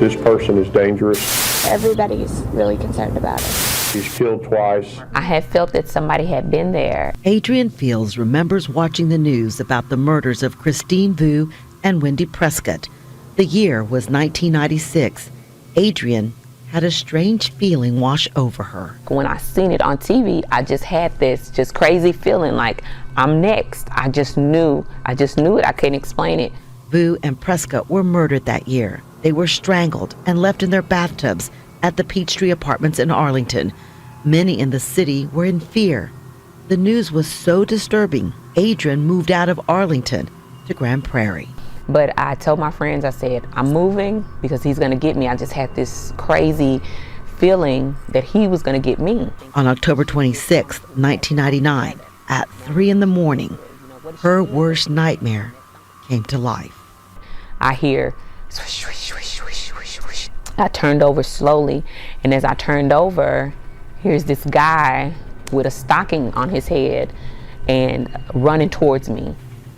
This person is dangerous. Everybody's really concerned about it. He's killed twice. I had felt that somebody had been there. Adrian Fields remembers watching the news about the murders of Christine Vu and Wendy Prescott. The year was 1996. Adrian had a strange feeling wash over her. When I seen it on TV, I just had this just crazy feeling like I'm next. I just knew it. I couldn't explain it. Vu and Prescott were murdered that year. They were strangled and left in their bathtubs at the Peartree Apartments in Arlington. Many in the city were in fear. The news was so disturbing, Adrian moved out of Arlington to Grand Prairie. But I told my friends, I said, I'm moving because he's going to get me. I just had this crazy feeling that he was going to get me. On October 26, 1999, at 3 in the morning, her worst nightmare came to life. I hear swish, swish, swish, swish, swish, swish. I turned over slowly, and as I turned over, here's this guy with a stocking on his head and running towards me.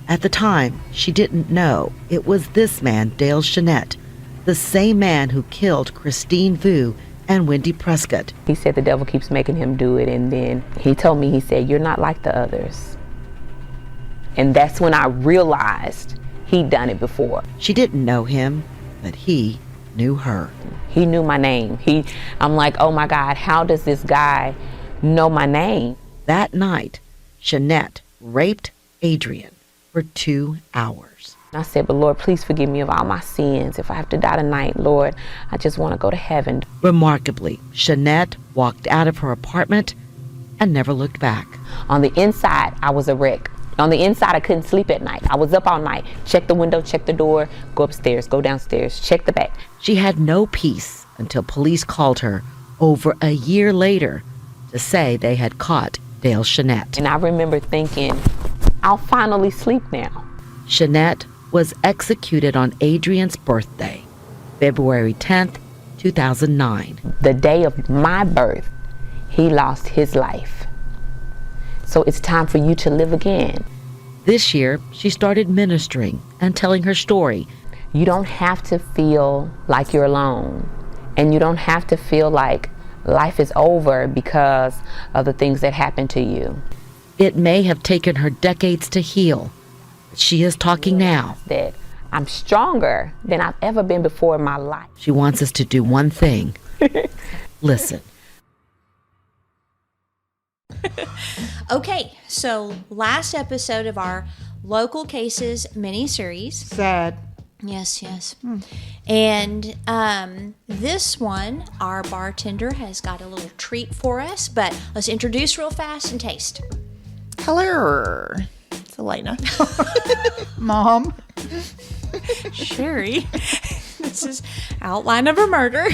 At the time, she didn't know it was this man, Dale Jeanette, the same man who killed Christine Vu and Wendy Prescott. He said the devil keeps making him do it, and then he told me, he said, you're not like the others. And that's when I realized he'd done it before. She didn't know him, but he knew her. He knew my name. I'm like, oh my God, how does this guy know my name? That night, Jeanette raped Adrian for 2 hours. I said, but Lord, please forgive me of all my sins. If I have to die tonight, Lord, I just want to go to heaven. Remarkably, Jeanette walked out of her apartment and never looked back. On the inside, I was a wreck. On the inside, I couldn't sleep at night. I was up all night. Check the window, check the door, go upstairs, go downstairs, check the back. She had no peace until police called her over a year later to say they had caught Dale Jeanette. And I remember thinking, I'll finally sleep now. Jeanette was executed on Adrian's birthday, February 10th, 2009. The day of my birth, he lost his life. So it's time for you to live again. This year, she started ministering and telling her story. You don't have to feel like you're alone. And you don't have to feel like life is over because of the things that happened to you. It may have taken her decades to heal, but she is talking now. That I'm stronger than I've ever been before in my life. She wants us to do one thing. Listen. Okay, so last episode of our Local Cases mini-series. Sad. Yes, yes. And this one, our bartender has got a little treat for us, but let's introduce real fast and taste. Hello. It's Elena. Mom. Sherry. This is Outline of a Murder.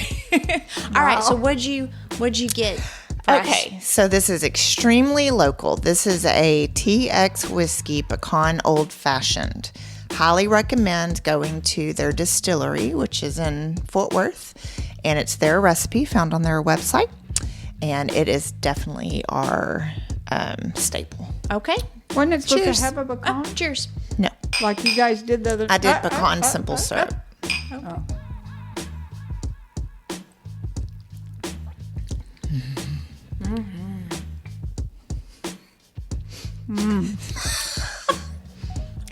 All right, so what'd you get for us? Okay, so this is extremely local. This is a TX Whiskey Pecan Old Fashioned. Highly recommend going to their distillery, which is in Fort Worth, and it's their recipe found on their website, and it is definitely our staple. Okay. Wasn't it supposed Cheers. to have a pecan? Cheers. No, Like you guys did the other I did pecan simple syrup. Oh.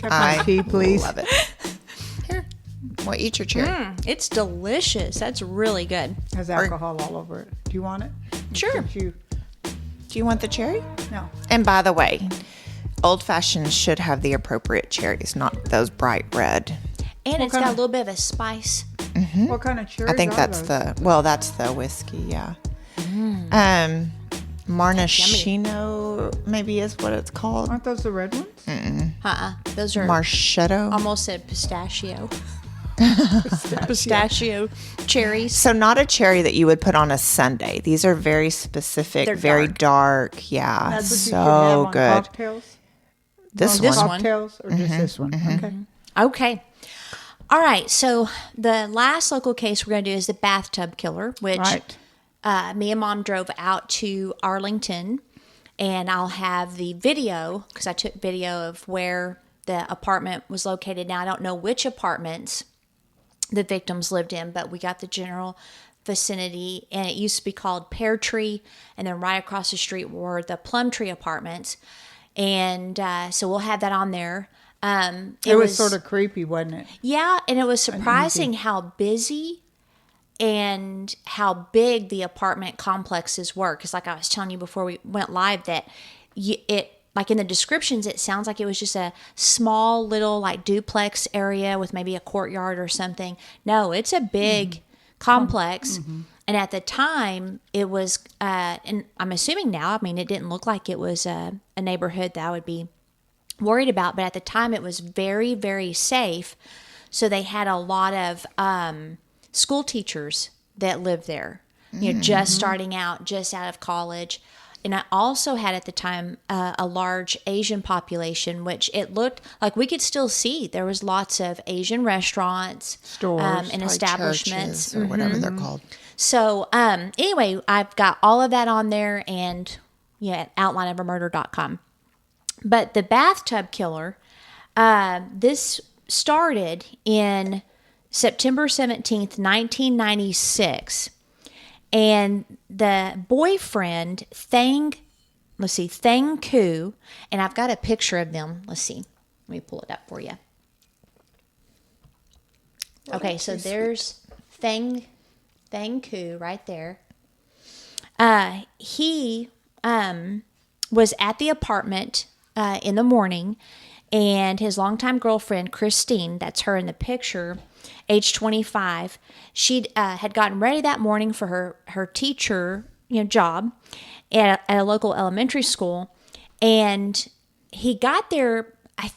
I tea, please. love it. Here, well, eat your cherry. It's delicious. That's really good. Has alcohol all over it. Do you want it? Sure. Since you, Do you want the cherry? no. And by the way, old fashioned should have the appropriate cherries, not those bright red. And it's kind got a of- little bit of a spice. What kind of cherries I think are that's those? that's the whiskey, yeah. Maraschino maybe is what it's called. Aren't those the red ones? Those are Marchetto. almost said pistachio. Pistachio cherries. So not a cherry that you would put on a sundae. These are very specific, They're very dark. Yeah, That's what you so can have on good. cocktails? This This one. one. Cocktails or just this one? Okay. Okay. All right. So the last local case we're going to do is the bathtub killer, which Right. me and Mom drove out to Arlington, and I'll have the video because I took video of where the apartment was located. Now I don't know which apartments, the victims lived in, but we got the general vicinity, and it used to be called Peartree, and then right across the street were the Plumtree Apartments, and so we'll have that on there. It was sort of creepy, wasn't it? Yeah, and it was surprising how busy and how big the apartment complexes were. Because like I was telling you before we went live, that it like in the descriptions, it sounds like it was just a small little like duplex area with maybe a courtyard or something. No, it's a big complex. And at the time, it was, and I'm assuming now, I mean, it didn't look like it was a neighborhood that I would be worried about, but at the time it was very, very safe. So they had a lot of school teachers that lived there, you know, just starting out, just out of college. And I also had at the time a large Asian population, which it looked like we could still see. There was lots of Asian restaurants, Stores, and Like establishments, churches or whatever they're called. So anyway, I've got all of that on there, and at outlineofamurder.com. But the bathtub killer, this started in September 17th, 1996. And the boyfriend, Thang Khuu, and I've got a picture of them. Let's see. Let me pull it up for you. Okay, so there's Thang Khuu right there. He was at the apartment in the morning, and his longtime girlfriend, Christine, that's her in the picture, age 25, she had gotten ready that morning for her teacher job at a local elementary school, and he got there. I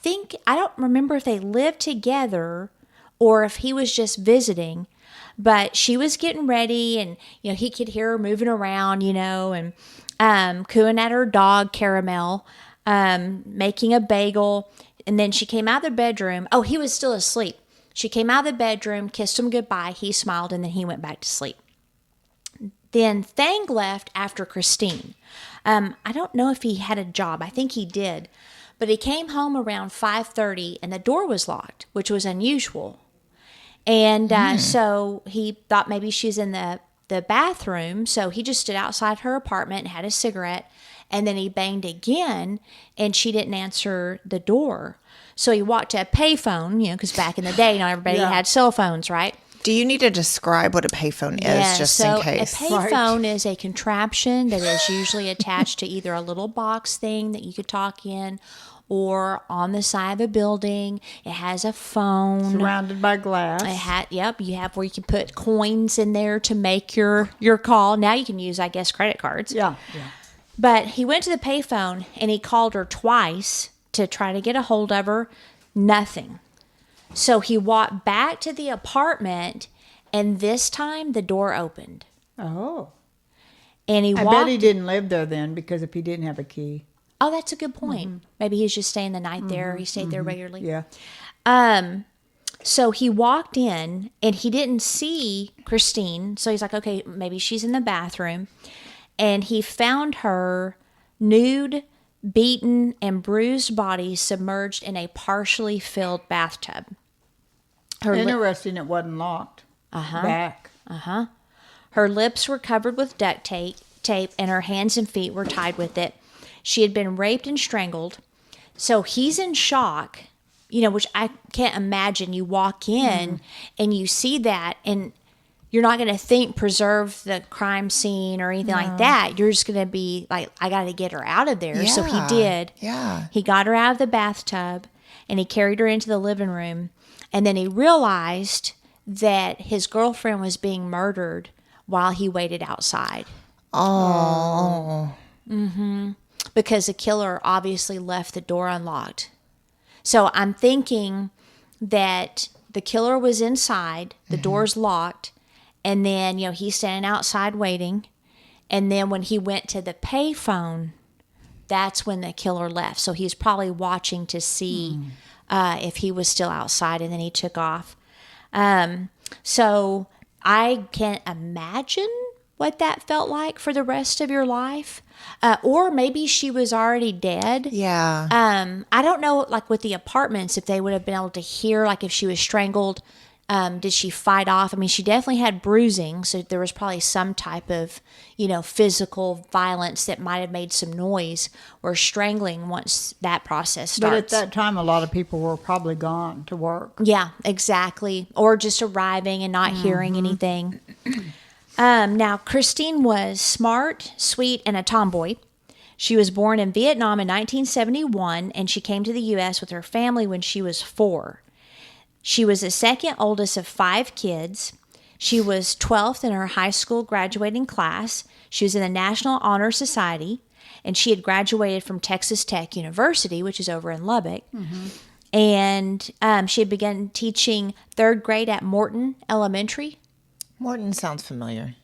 don't remember if they lived together or if he was just visiting, but she was getting ready, and he could hear her moving around, and cooing at her dog Caramel, making a bagel. And then she came out of the bedroom. Oh, he was still asleep. She came out of the bedroom, kissed him goodbye. He smiled, and then he went back to sleep. Then Thang left after Christine. I don't know if he had a job. I think he did. But he came home around 5:30, and the door was locked, which was unusual. And so he thought maybe she's in the bathroom. So he just stood outside her apartment and had a cigarette. And then he banged again, and she didn't answer the door. So he walked to a payphone, because back in the day, not everybody had cell phones, right? Do you need to describe what a payphone is, just in case? A payphone is a contraption that is usually attached to either a little box thing that you could talk in, or on the side of a building. It has a phone. Surrounded by glass. You have where you can put coins in there to make your call. Now you can use, I guess, credit cards. Yeah. But he went to the payphone, and he called her twice to try to get a hold of her. Nothing. So he walked back to the apartment, and this time the door opened. Oh. And I bet he didn't live there then, because if he didn't have a key. Oh, that's a good point. Maybe he was just staying the night there. He stayed there regularly. Yeah. So he walked in, and he didn't see Christine. So he's like, okay, maybe she's in the bathroom. And he found her nude, beaten, and bruised body submerged in a partially filled bathtub. Interesting, it wasn't locked. Back. Her lips were covered with duct tape, and her hands and feet were tied with it. She had been raped and strangled. So he's in shock, which I can't imagine. You walk in and you see that, and you're not going to think preserve the crime scene or anything like that. You're just going to be like, I got to get her out of there. So he did. Yeah. He got her out of the bathtub, and he carried her into the living room. And then he realized that his girlfriend was being murdered while he waited outside. Oh. Because the killer obviously left the door unlocked. So I'm thinking that the killer was inside, the door's locked, and then, he's standing outside waiting. And then when he went to the payphone, that's when the killer left. So he's probably watching to see if he was still outside, and then he took off. So I can't imagine what that felt like for the rest of your life. Or maybe she was already dead. Yeah. I don't know, like with the apartments, if they would have been able to hear, like if she was strangled Did she fight off? I mean, she definitely had bruising, so there was probably some type of, physical violence that might have made some noise, or strangling once that process starts. But at that time, a lot of people were probably gone to work. Yeah, exactly. Or just arriving and not hearing anything. Now, Christine was smart, sweet, and a tomboy. She was born in Vietnam in 1971, and she came to the U.S. with her family when she was 4. She was the second oldest of 5 kids. She was 12th in her high school graduating class. She was in the National Honor Society, and she had graduated from Texas Tech University, which is over in Lubbock. And she had begun teaching 3rd grade at Morton Elementary. Morton sounds familiar.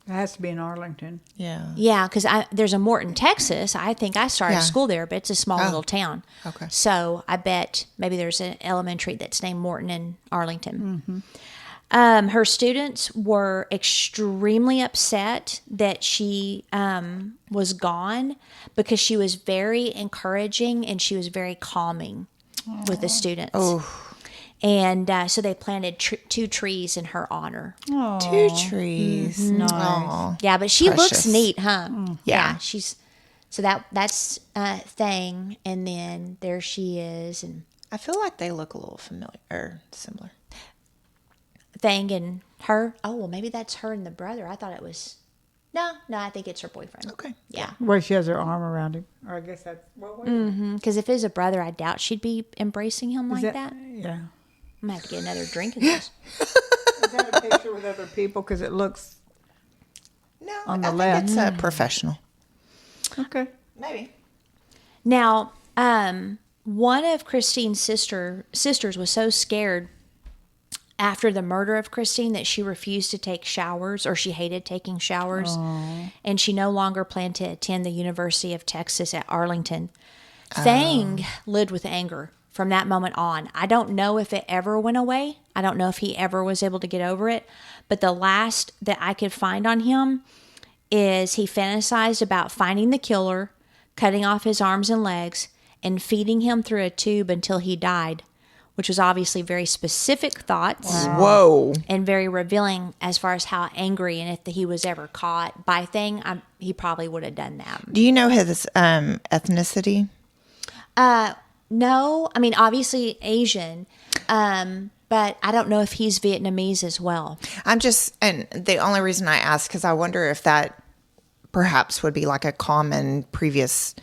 It has to be in Arlington. Yeah. Yeah, because there's a Morton, Texas. I think I started school there, but it's a small little town. Okay. So I bet maybe there's an elementary that's named Morton in Arlington. Her students were extremely upset that she was gone, because she was very encouraging and she was very calming with the students. Oh. And so they planted 2 trees in her honor. 2 trees. Nice. Aw. Yeah, but she Precious. looks neat, huh? Yeah. She's that's Thang, and then there she is, and I feel like they look a little familiar or similar. Thang and her. Oh, well, maybe that's her and the brother. I thought it was. No, I think it's her boyfriend. Okay. Yeah. Where she has her arm around him. Or I guess that's... What was it? Because if it was a brother, I doubt she'd be embracing him like that. Yeah. I'm gonna have to get another drink of this. Is that a picture with other people? Because it looks... No, On the I think left. it's professional. Okay. Maybe. Now, one of Christine's sisters was so scared after the murder of Christine that she refused to take showers, or she hated taking showers. And she no longer planned to attend the University of Texas at Arlington. Thang lived with anger from that moment on. I don't know if it ever went away. I don't know if he ever was able to get over it. But the last that I could find on him is he fantasized about finding the killer, cutting off his arms and legs, and feeding him through a tube until he died, which was obviously very specific thoughts. Whoa. And very revealing as far as how angry, and if he was ever caught by Thang, he probably would have done that. Do you know his ethnicity? No, I mean, obviously Asian, but I don't know if he's Vietnamese as well. And the only reason I ask, because I wonder if that perhaps would be like a common previous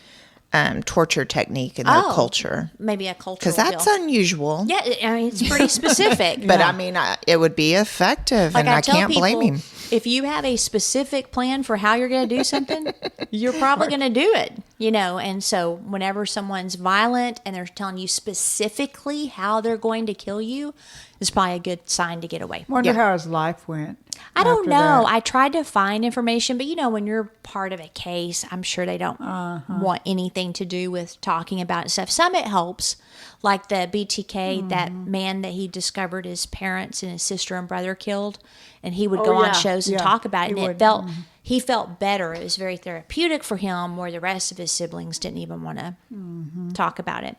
torture technique in their culture. Maybe a cultural Because that's deal. unusual. Yeah, I mean, it's pretty specific. But I mean, it would be effective, and I tell can't blame people, him. If you have a specific plan for how you're going to do something, you're probably going to do it, And so whenever someone's violent and they're telling you specifically how they're going to kill you, it's probably a good sign to get away. Wonder how his life went. I don't after know. that. I tried to find information, but when you're part of a case, I'm sure they don't want anything to do with talking about it stuff. Some it helps, like the BTK, that man that he discovered his parents and his sister and brother killed, and he would go on shows and talk about it, and he felt better. It was very therapeutic for him, where the rest of his siblings didn't even want to talk about it.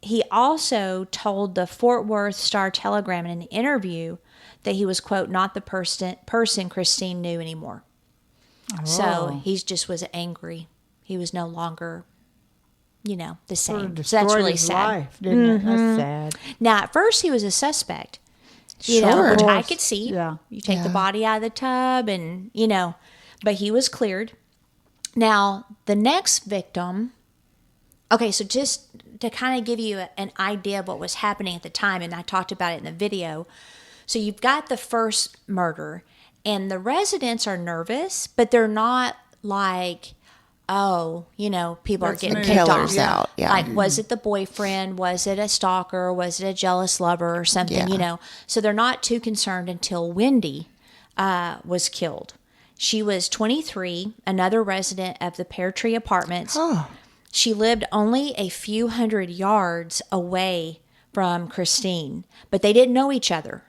He also told the Fort Worth Star-Telegram in an interview that he was, quote, not the person Christine knew anymore. So he just was angry. He was no longer, the same. So that's really his sad. life, didn't it? That's sad. Now, at first, he was a suspect, Sure. which I course. could see. Yeah. You take the body out of the tub and, but he was cleared. Now, the next victim, okay, so just to kind of give you an idea of what was happening at the time, and I talked about it in the video. So you've got the first murder, and the residents are nervous, but they're not like, people are getting kicked killers off. out, yeah. Like, was it the boyfriend? Was it a stalker? Was it a jealous lover or something, Yeah. So they're not too concerned until Wendy was killed. She was 23, another resident of the Peartree Apartments. She lived only a few hundred yards away from Christine, but they didn't know each other.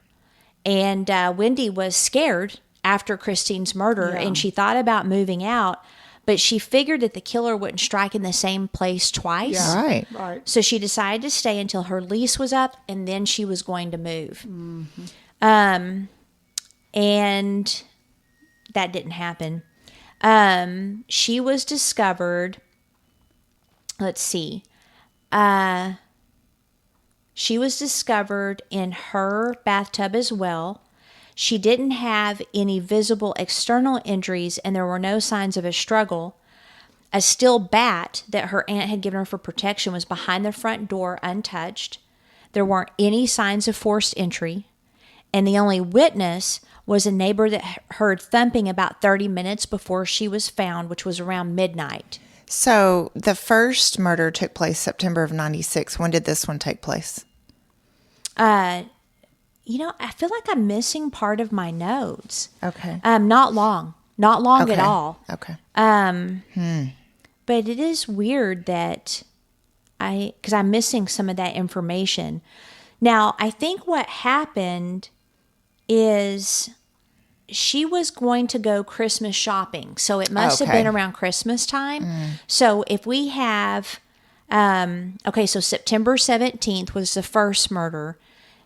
And Wendy was scared after Christine's murder, and she thought about moving out, but she figured that the killer wouldn't strike in the same place twice. Yeah. Right. Right. So she decided to stay until her lease was up, and then she was going to move. And that didn't happen. She was discovered, let's see. She was discovered in her bathtub as well. She didn't have any visible external injuries, and there were no signs of a struggle. A steel bat that her aunt had given her for protection was behind the front door untouched. There weren't any signs of forced entry. And the only witness was a neighbor that heard thumping about 30 minutes before she was found, which was around midnight. So the first murder took place September of 96. When did this one take place? I feel like I'm missing part of my notes. Okay. Not long at Okay. all. Okay. But it is weird that because I'm missing some of that information. Now, I think what happened is she was going to go Christmas shopping. So it must have Okay. been around Christmas time. So if we have, so September 17th was the first murder.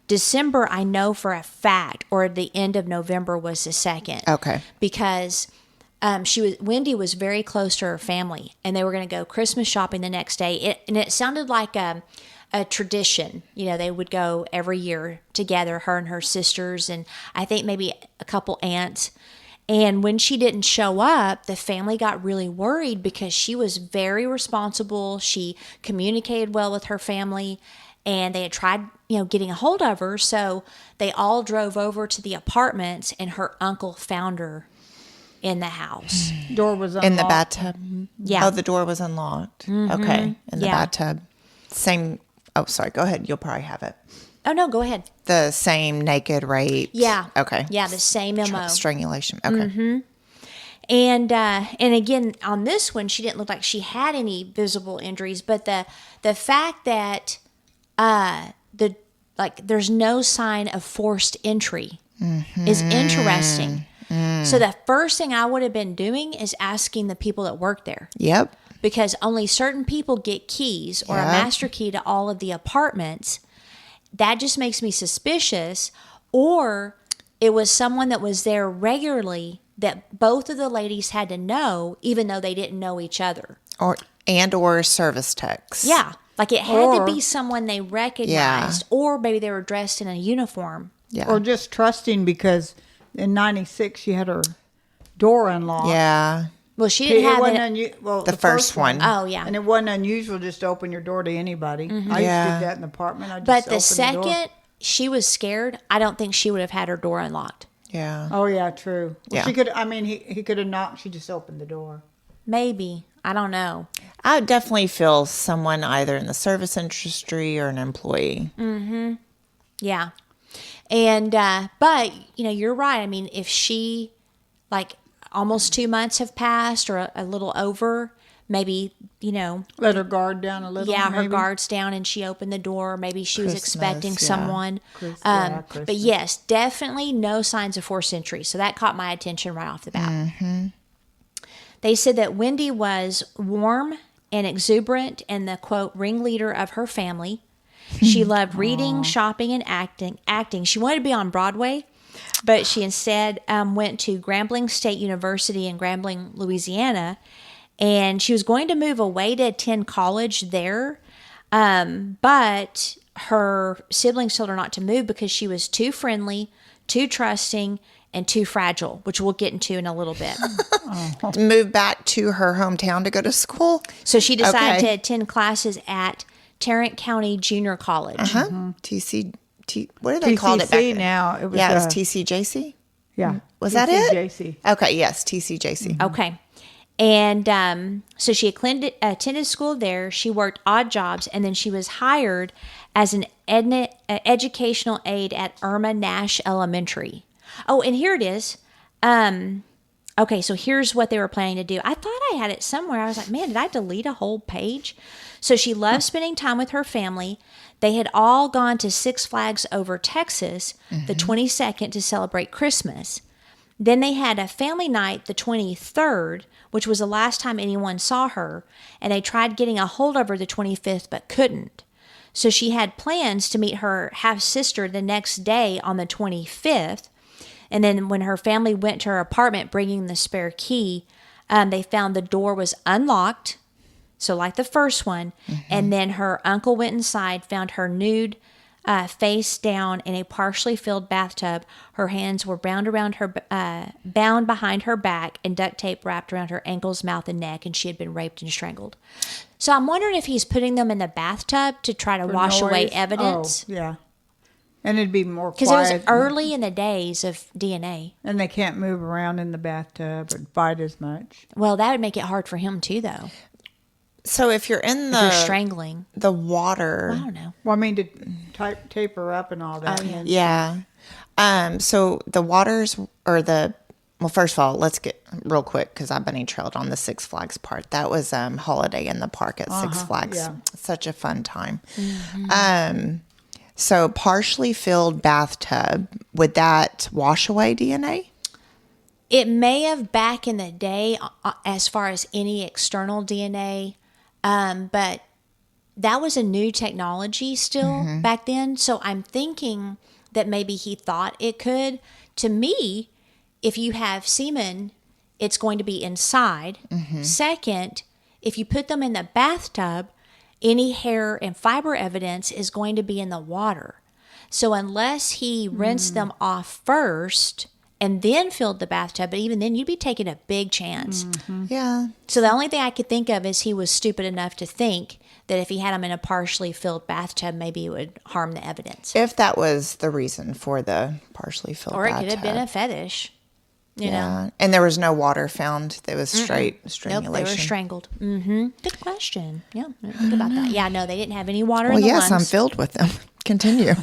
December, I know for a fact, or the end of November was the second. Okay. Because Wendy was very close to her family, and they were going to go Christmas shopping the next day. It sounded like a tradition. They would go every year together, her and her sisters, and I think maybe a couple aunts. And when she didn't show up, the family got really worried because she was very responsible. She communicated well with her family, and they had tried, getting a hold of her. So they all drove over to the apartments, and her uncle found her in the house. Door was unlocked. In the bathtub? Yeah. Oh, the door was unlocked. Okay. In the Yeah. bathtub. Same. Oh, sorry. Go ahead. You'll probably have it. Oh, no, go ahead. The same naked rape. Yeah. Okay. Yeah, the same MO. Strangulation. Okay. And again, on this one, she didn't look like she had any visible injuries, but the fact that there's no sign of forced entry is interesting. So the first thing I would have been doing is asking the people that work there, Yep. because only certain people get keys or a Yep. master key to all of the apartments. That just makes me suspicious. Or it was someone that was there regularly that both of the ladies had to know, even though they didn't know each other. Or service techs. Yeah. Like it had to Or- be someone they recognized, or maybe they were dressed in a uniform. Yeah. Or just trusting because in 96 she had her door unlocked. Yeah. Well, she It didn't have wasn't it. The first one. Oh, yeah. And it wasn't unusual just to open your door to anybody. I used to Yeah. do that in the apartment. I just But the opened the door. second she was scared, I don't think she would have had her door unlocked. Yeah. Oh yeah, true. Well, Yeah. she could. I mean, he could have knocked. She just opened the door. Maybe. I don't know. I would definitely feel someone either in the service industry or an employee. Yeah. And, but, you're right. I mean, if she, almost 2 months have passed or a little over, maybe, Let her guard down a little. yeah, her maybe. guard's down and she opened the door. Maybe she was Christmas, expecting yeah. someone. But Christmas. yes, definitely no signs of forced entry. So that caught my attention right off the bat. They said that Wendy was warm and exuberant and the, quote, ringleader of her family. She loved reading, shopping, and acting. She wanted to be on Broadway, but she instead went to Grambling State University in Grambling, Louisiana, and she was going to move away to attend college there, but her siblings told her not to move because she was too friendly, too trusting, and too fragile, which we'll get into in a little bit. To move back to her hometown to go to school. So she decided Okay. to attend classes at Tarrant County Junior College. What do they call it back TCC then? now. It was. Yeah, it was TCJC. Yeah. Was that it? TCJC. Okay, yes, TCJC. Okay. And so she attended school there. She worked odd jobs, and then she was hired as an educational aide at Irma Nash Elementary. Oh, and here it is. Okay, so here's what they were planning to do. I thought I had it somewhere. I was like, man, did I delete a whole page? So she loved spending time with her family. They had all gone to Six Flags over Texas the 22nd to celebrate Christmas. Then they had a family night the 23rd, which was the last time anyone saw her, and they tried getting a hold of her the 25th but couldn't. So she had plans to meet her half-sister the next day on the 25th, and then when her family went to her apartment bringing the spare key, they found the door was unlocked, so like the first one, and then her uncle went inside, found her nude, face down in a partially filled bathtub. Her hands were bound behind her back, and duct tape wrapped around her ankles, mouth, and neck, and she had been raped and strangled. So I'm wondering if he's putting them in the bathtub to try to wash away noise. evidence. Oh, yeah. And it'd be more Because quiet. it was early in the days of DNA. And they can't move around in the bathtub or fight as much. Well, that would make it hard for him too, though. So if you're in If you're the strangling. water, I don't know. Well, I mean, to tape her up and all that. Oh, yeah. So the waters or well, first of all, let's get real quick because I bunny trailed on the Six Flags part. That was holiday in the park at Six Flags. yeah. Such a fun time. So partially filled bathtub, would that wash away DNA? It may have back in the day as far as any external DNA, but that was a new technology still back then. So I'm thinking that maybe he thought it could. To me, if you have semen, it's going to be inside. Second, if you put them in the bathtub, any hair and fiber evidence is going to be in the water. So unless he rinsed them off first and then filled the bathtub, but even then you'd be taking a big chance. Yeah. So the only thing I could think of is he was stupid enough to think that if he had them in a partially filled bathtub, maybe it would harm the evidence. If that was the reason for the partially filled Or it bathtub. could have been a fetish, you know. And there was no water found. There was straight strangulation. Nope, they were strangled. Good question. Yeah, think about that. Yeah, no, they didn't have any water Well, in the yes, I'm lungs. filled with them. Continue.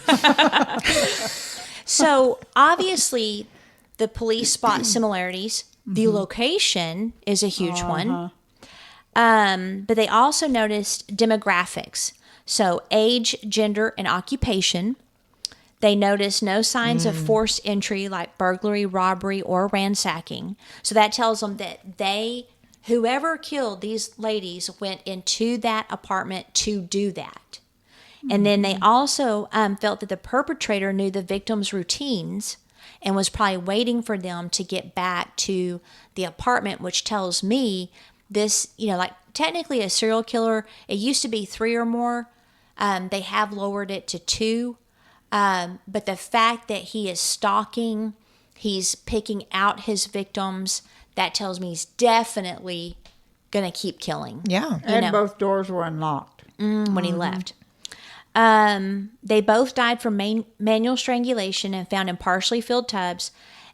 So obviously, the police spot similarities. The location is a huge one. But they also noticed demographics. So age, gender, and occupation. They noticed no signs of forced entry like burglary, robbery, or ransacking. So that tells them that whoever killed these ladies went into that apartment to do that. And then they also felt that the perpetrator knew the victim's routines and was probably waiting for them to get back to the apartment, which tells me this, like technically a serial killer, it used to be 3 or more. They have lowered it to 2. But the fact that he is stalking, he's picking out his victims, that tells me he's definitely going to keep killing. Yeah. And both doors were unlocked. When he left. They both died from manual strangulation and found in partially filled tubs,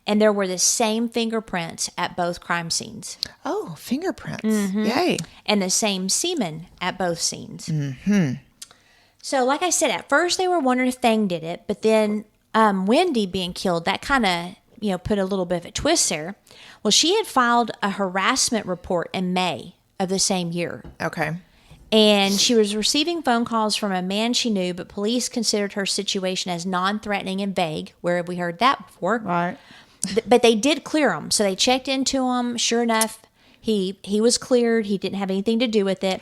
and there were the same fingerprints at both crime scenes. Oh, fingerprints. Yay. And the same semen at both scenes. So, like I said, at first they were wondering if Thang did it, but then Wendy being killed, that kind of, put a little bit of a twist there. Well, she had filed a harassment report in May of the same year. Okay. And she was receiving phone calls from a man she knew, but police considered her situation as non-threatening and vague. Where have we heard that before? Right. But they did clear him. So they checked into him. Sure enough, he was cleared. He didn't have anything to do with it.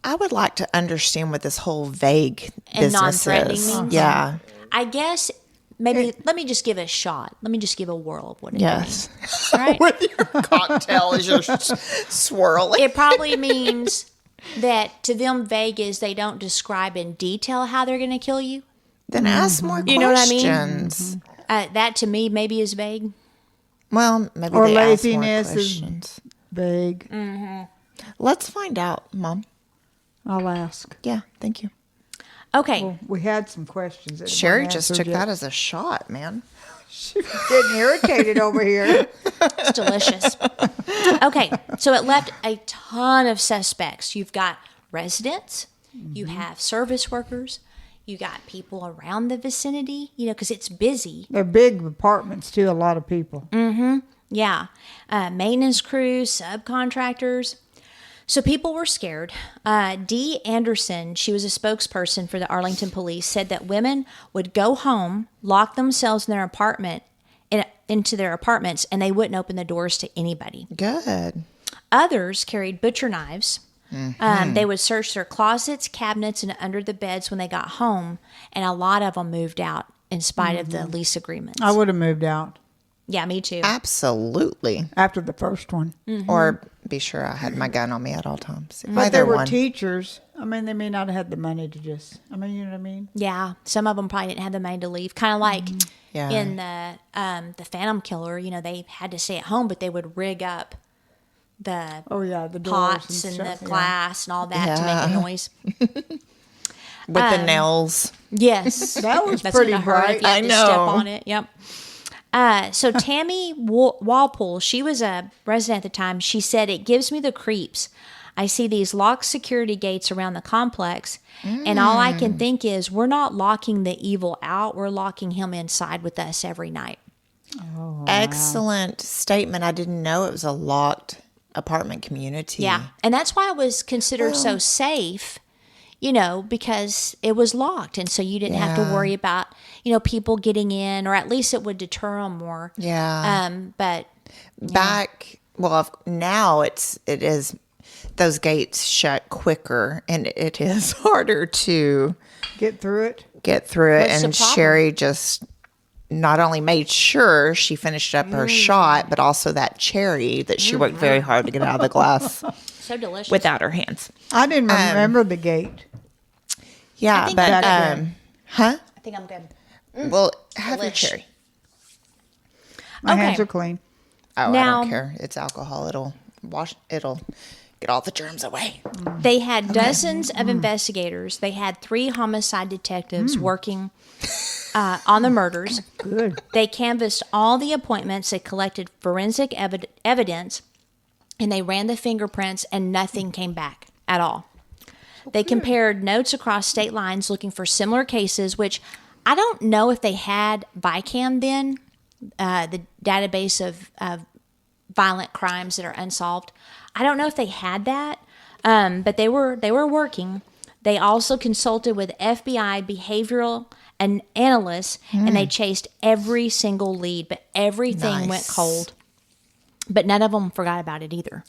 I would like to understand what this whole vague And business non-threatening is. means? Yeah. I guess maybe let me just give it a shot. Let me just give a whirl of what it Yes. means. Right? With your cocktail as you're swirling. It probably means that to them, vague is they don't describe in detail how they're going to kill you. Then ask more questions. You know what I mean? That to me maybe is vague. Well, maybe Or they ask more laziness is questions. vague. Let's find out, Mom. I'll ask. Yeah, thank you. Okay. Well, we had some questions. that Sherry weren't just answered took yet. that as a shot, man. Getting irritated over here. It's delicious. Okay, so it left a ton of suspects. You've got residents, you have service workers, you got people around the vicinity, because it's busy. They're big apartments, too, a lot of people. Yeah, maintenance crews, subcontractors. So people were scared. Dee Anderson, she was a spokesperson for the Arlington police, said that women would go home, lock themselves in their apartment, into their apartments, and they wouldn't open the doors to anybody. Good. Others carried butcher knives. They would search their closets, cabinets, and under the beds when they got home, and a lot of them moved out in spite of the lease agreements. I would have moved out Yeah, me too. Absolutely. after the first one. Or be sure I had my gun on me at all times. But Either they were one. teachers. I mean, they may not have had the money to just, you know what I mean? Yeah, some of them probably didn't have the money to leave. Kind of like Yeah. in the Phantom Killer, they had to stay at home, but they would rig up the Oh, yeah, the doors pots and stuff, the yeah. glass and all that to make a noise. With the nails. Yes, That was that's pretty gonna hurt bright. if you have I to step know. on it. Yep. So Tammy Walpole, she was a resident at the time. She said, "It gives me the creeps. I see these locked security gates around the complex, and all I can think is we're not locking the evil out. We're locking him inside with us every night." Excellent statement. I didn't know it was a locked apartment community. Yeah, and that's why it was considered so safe. Because it was locked, and so you didn't have to Yeah. worry about people getting in, or at least it would deter them more. Yeah. But Now it is those gates shut quicker and it is harder to Get through it. get through it. What's the And problem? Sherry just not only made sure she finished up her shot, but also that cherry that she worked very hard to get out of the glass so delicious. without her hands. I didn't remember the gate. Yeah, think but I'm good. huh? I think I'm good. Well, have your Delish. cherry. My Okay. hands are clean. Oh, I Now- don't care. It's alcohol. It'll get all the germs away. They had dozens of investigators. They had 3 homicide detectives working on the murders. Good. They canvassed all the appointments. They collected forensic evidence, and they ran the fingerprints, and nothing came back at all. They compared notes across state lines looking for similar cases, which I don't know if they had VICAM then, the database of violent crimes that are unsolved. I don't know if they had that, but they were working. They also consulted with FBI behavioral and analysts, and they chased every single lead, but everything went Nice. cold. But none of them forgot about it either.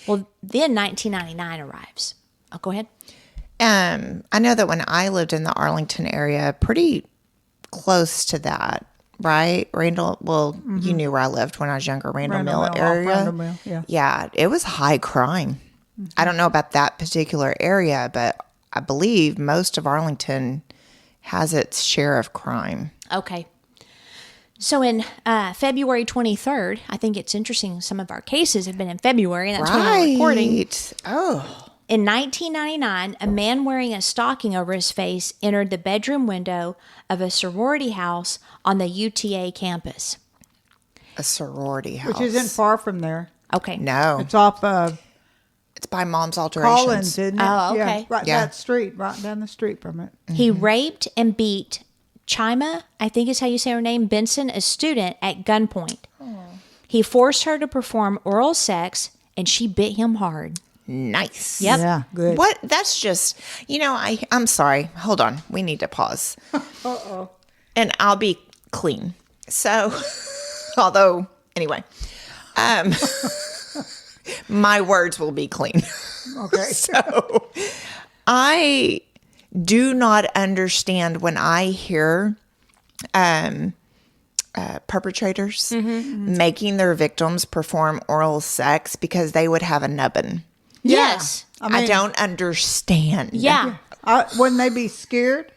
Well, then 1999 arrives. Oh, go ahead. I know that when I lived in the Arlington area, pretty close to that, right? Randall, you knew where I lived when I was younger, Randall Mill Mill, off area. Randall Mill, yeah. Yeah, it was high crime. I don't know about that particular area, but I believe most of Arlington has its share of crime. Okay. So in February 23rd, I think it's interesting, some of our cases have been in February, and that's when we're recording. Right. Oh, In 1999, a man wearing a stocking over his face entered the bedroom window of a sorority house on the UTA campus. a sorority house. Which isn't far from there. Okay. No, It's off of it's by Mom's Alterations. Collins, isn't it? Oh, Yeah, okay. right Yeah. that street, right down the street from it. He raped and beat Chima, I think is how you say her name, Benson, a student, at gunpoint. He forced her to perform oral sex, and she bit him hard. Nice. Yep. Yeah, good. What? That's just, I'm sorry. Hold on. We need to pause. And I'll be clean. So, although, anyway, my words will be clean. Okay. So, I do not understand when I hear perpetrators making their victims perform oral sex because they would have a nubbin. Yes. I don't understand. Yeah. Wouldn't they be scared?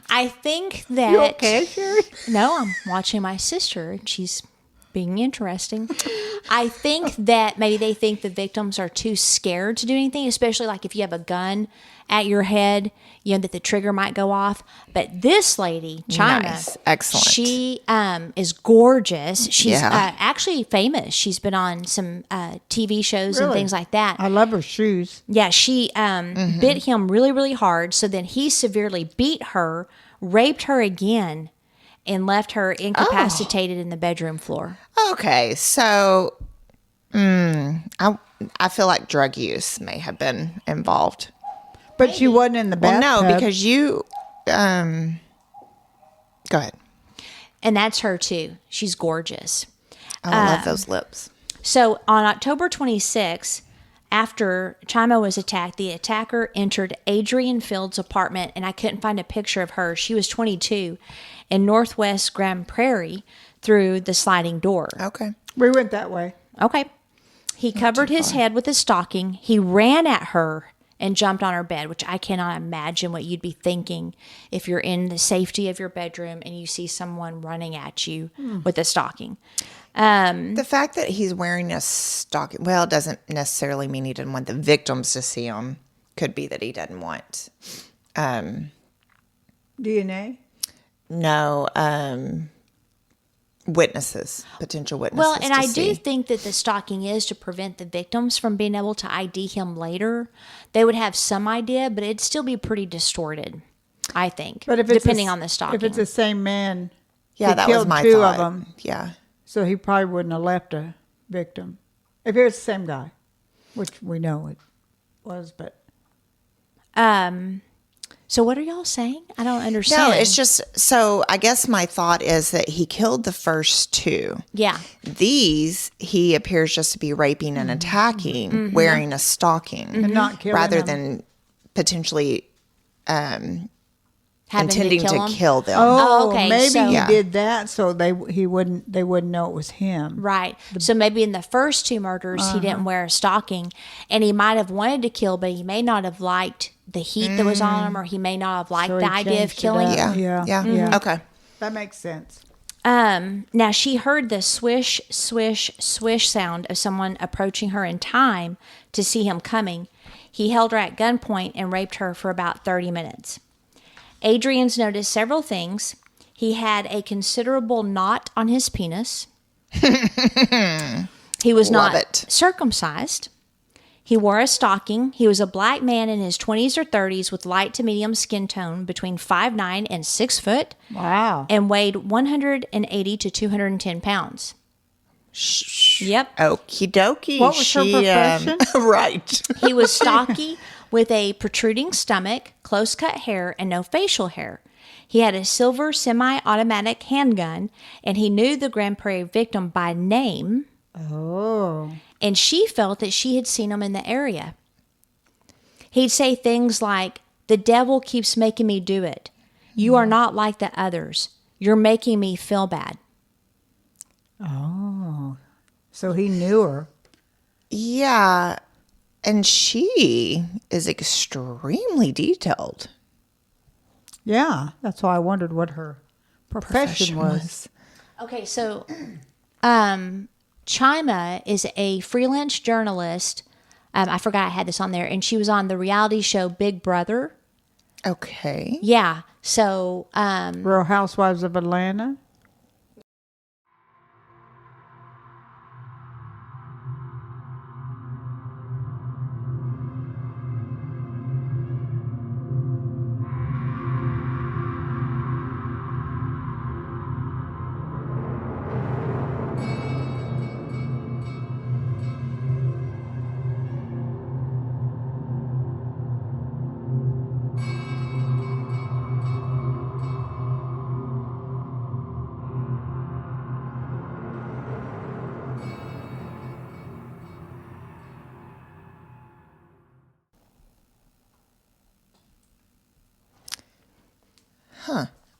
I think that. You okay, Sherry? No, I'm watching my sister, and she's being interesting. I think that maybe they think the victims are too scared to do anything, especially like if you have a gun at your head, that the trigger might go off. But this lady, China, Nice. Excellent. she is gorgeous. She's Yeah. actually famous. She's been on some TV shows and Really? things like that. I love her shoes. Yeah, she bit him really, really hard. So then he severely beat her, raped her again, and left her incapacitated in the bedroom floor. Okay, so I feel like drug use may have been involved. But she wasn't in the Well, bathtub. no, because you. Go ahead. And that's her too. She's gorgeous. I love those lips. So on October 26th, after Chima was attacked, the attacker entered Adrian Field's apartment, and I couldn't find a picture of her. She was 22, in Northwest Grand Prairie through the sliding door. Okay. We went that way. Okay. He covered his head with a stocking. He ran at her and jumped on her bed, which I cannot imagine what you'd be thinking if you're in the safety of your bedroom and you see someone running at you with a stocking. The fact that he's wearing a stocking, well, it doesn't necessarily mean he didn't want the victims to see him. Could be that he doesn't want, DNA? no, witnesses, potential witnesses. Well, and to I see. do think that the stalking is to prevent the victims from being able to ID him later. They would have some idea, but it'd still be pretty distorted, I think, But if it's depending on the stalking. If it's the same man, Yeah, who that was killed my two thought. of them, Yeah. so he probably wouldn't have left a victim. If it was the same guy, which we know it was, but So what are y'all saying? I don't understand. No, it's just, so I guess my thought is that he killed the first two. Yeah. These, he appears just to be raping and attacking, wearing a stocking. and not killing rather them. than potentially Having intending to him? kill them. Oh, okay, maybe so- he Yeah. did that so they wouldn't know it was him. Right. So maybe in the first two murders, he didn't wear a stocking, and he might have wanted to kill, but he may not have liked the heat that was on him, or he may not have liked So the he idea of changed it killing. up. Yeah. Yeah. Yeah. Okay. That makes sense. Now she heard the swish, swish, swish sound of someone approaching her in time to see him coming. He held her at gunpoint and raped her for about 30 minutes. Adrian's noticed several things. He had a considerable knot on his penis. He was Love not it. circumcised. He wore a stocking. He was a black man in his 20s or 30s with light to medium skin tone, between 5'9" and 6 foot, Wow. and weighed 180 to 210 pounds. Yep. Okie dokie. What was her profession? Right. He was stocky with a protruding stomach, close-cut hair, and no facial hair. He had a silver semi-automatic handgun, and he knew the Grand Prairie victim by name, Oh. and she felt that she had seen him in the area. He'd say things like, "The devil keeps making me do it. You are not like the others. You're making me feel bad." Oh. So he knew her. Yeah. And she is extremely detailed. Yeah. That's why I wondered what her profession was. Okay, so Chima is a freelance journalist. I forgot I had this on there, and she was on the reality show Big Brother. Okay. Yeah, so Real Housewives of Atlanta.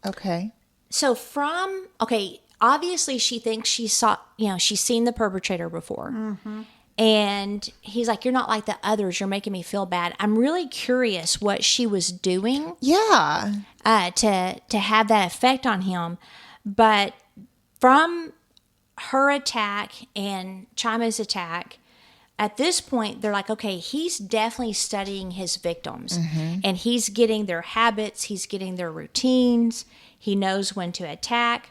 Okay. so obviously she thinks she saw, she's seen the perpetrator before. And he's like, "You're not like the others. You're making me feel bad." I'm really curious what she was doing Yeah. to have that effect on him. But from her attack and Chima's attack, at this point, they're like, okay, he's definitely studying his victims. And he's getting their habits. He's getting their routines. He knows when to attack.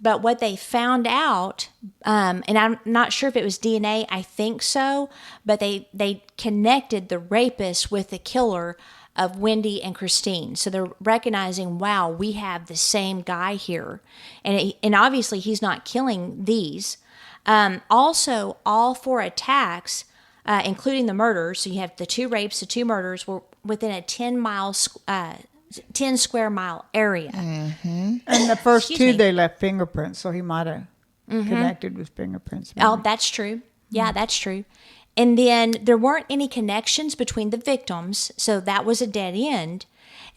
But what they found out, and I'm not sure if it was DNA, I think so, but they connected the rapist with the killer of Wendy and Christine. So they're recognizing, wow, we have the same guy here. And obviously he's not killing these. Also, all four attacks, including the murders, so you have the two rapes, the two murders, were within a 10-mile 10 square mile area. And the first Excuse two, me. they left fingerprints, so he might have connected with fingerprints. Oh, maybe. that's true. Yeah, that's true. And then there weren't any connections between the victims, so that was a dead end.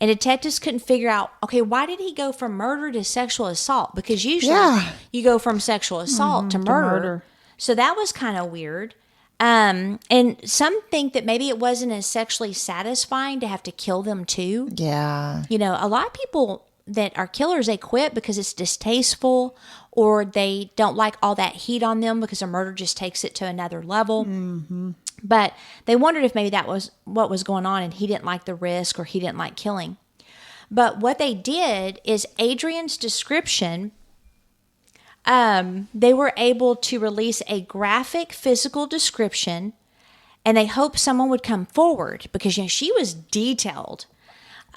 And detectives couldn't figure out, okay, why did he go from murder to sexual assault? Because usually you go from sexual assault to murder. So that was kind of weird. And some think that maybe it wasn't as sexually satisfying to have to kill them too. Yeah. You know, a lot of people that are killers, they quit because it's distasteful, or they don't like all that heat on them because a murder just takes it to another level. But they wondered if maybe that was what was going on and he didn't like the risk or he didn't like killing. But what they did is Adrian's description, they were able to release a graphic physical description, and they hoped someone would come forward because, you know, she was detailed.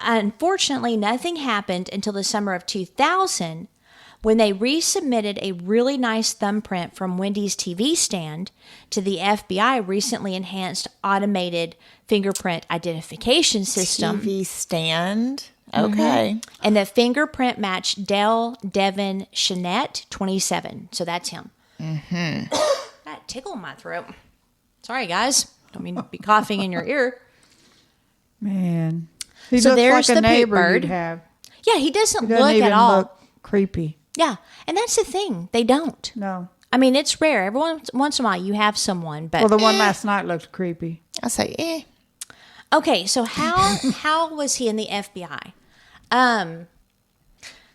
Unfortunately, nothing happened until the summer of 2000 when they resubmitted a really nice thumbprint from Wendy's TV stand to the FBI recently enhanced automated fingerprint identification system. TV stand. Okay. And the fingerprint matched Dale Devin Chanette, 27. So that's him. That tickle in my throat. Sorry, guys. Don't mean to be coughing in your ear. Man. He So looks there's like a the poop neighbor bird. you'd have. Yeah, he doesn't He doesn't look even at all. look creepy. Yeah, and that's the thing. They don't. No. I mean, it's rare. Every once in a while you have someone, but Well, the one last night looked creepy. I say, okay. So how was he in the FBI?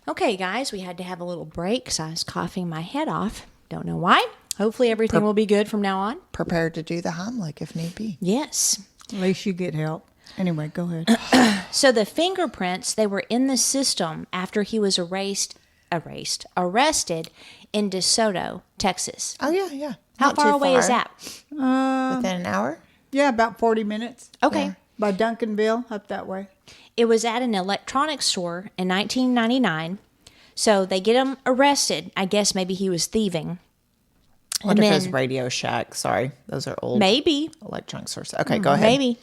Okay, guys, we had to have a little break because I was coughing my head off. Don't know why. Hopefully everything will be good from now on. prepared to do the Heimlich if need be. Yes. At least you get help. Anyway, go ahead. So the fingerprints, they were in the system after he was arrested in DeSoto, Texas. Oh, yeah, yeah. How Not far too away is far. that? Within an hour? Yeah, about 40 minutes. Okay. By Duncanville, up that way. It was at an electronics store in 1999. So they get him arrested. I guess maybe he was thieving. I wonder And if it was then- Radio Shack. Sorry. Those are old Maybe. electronic sources. Okay, go ahead. Maybe.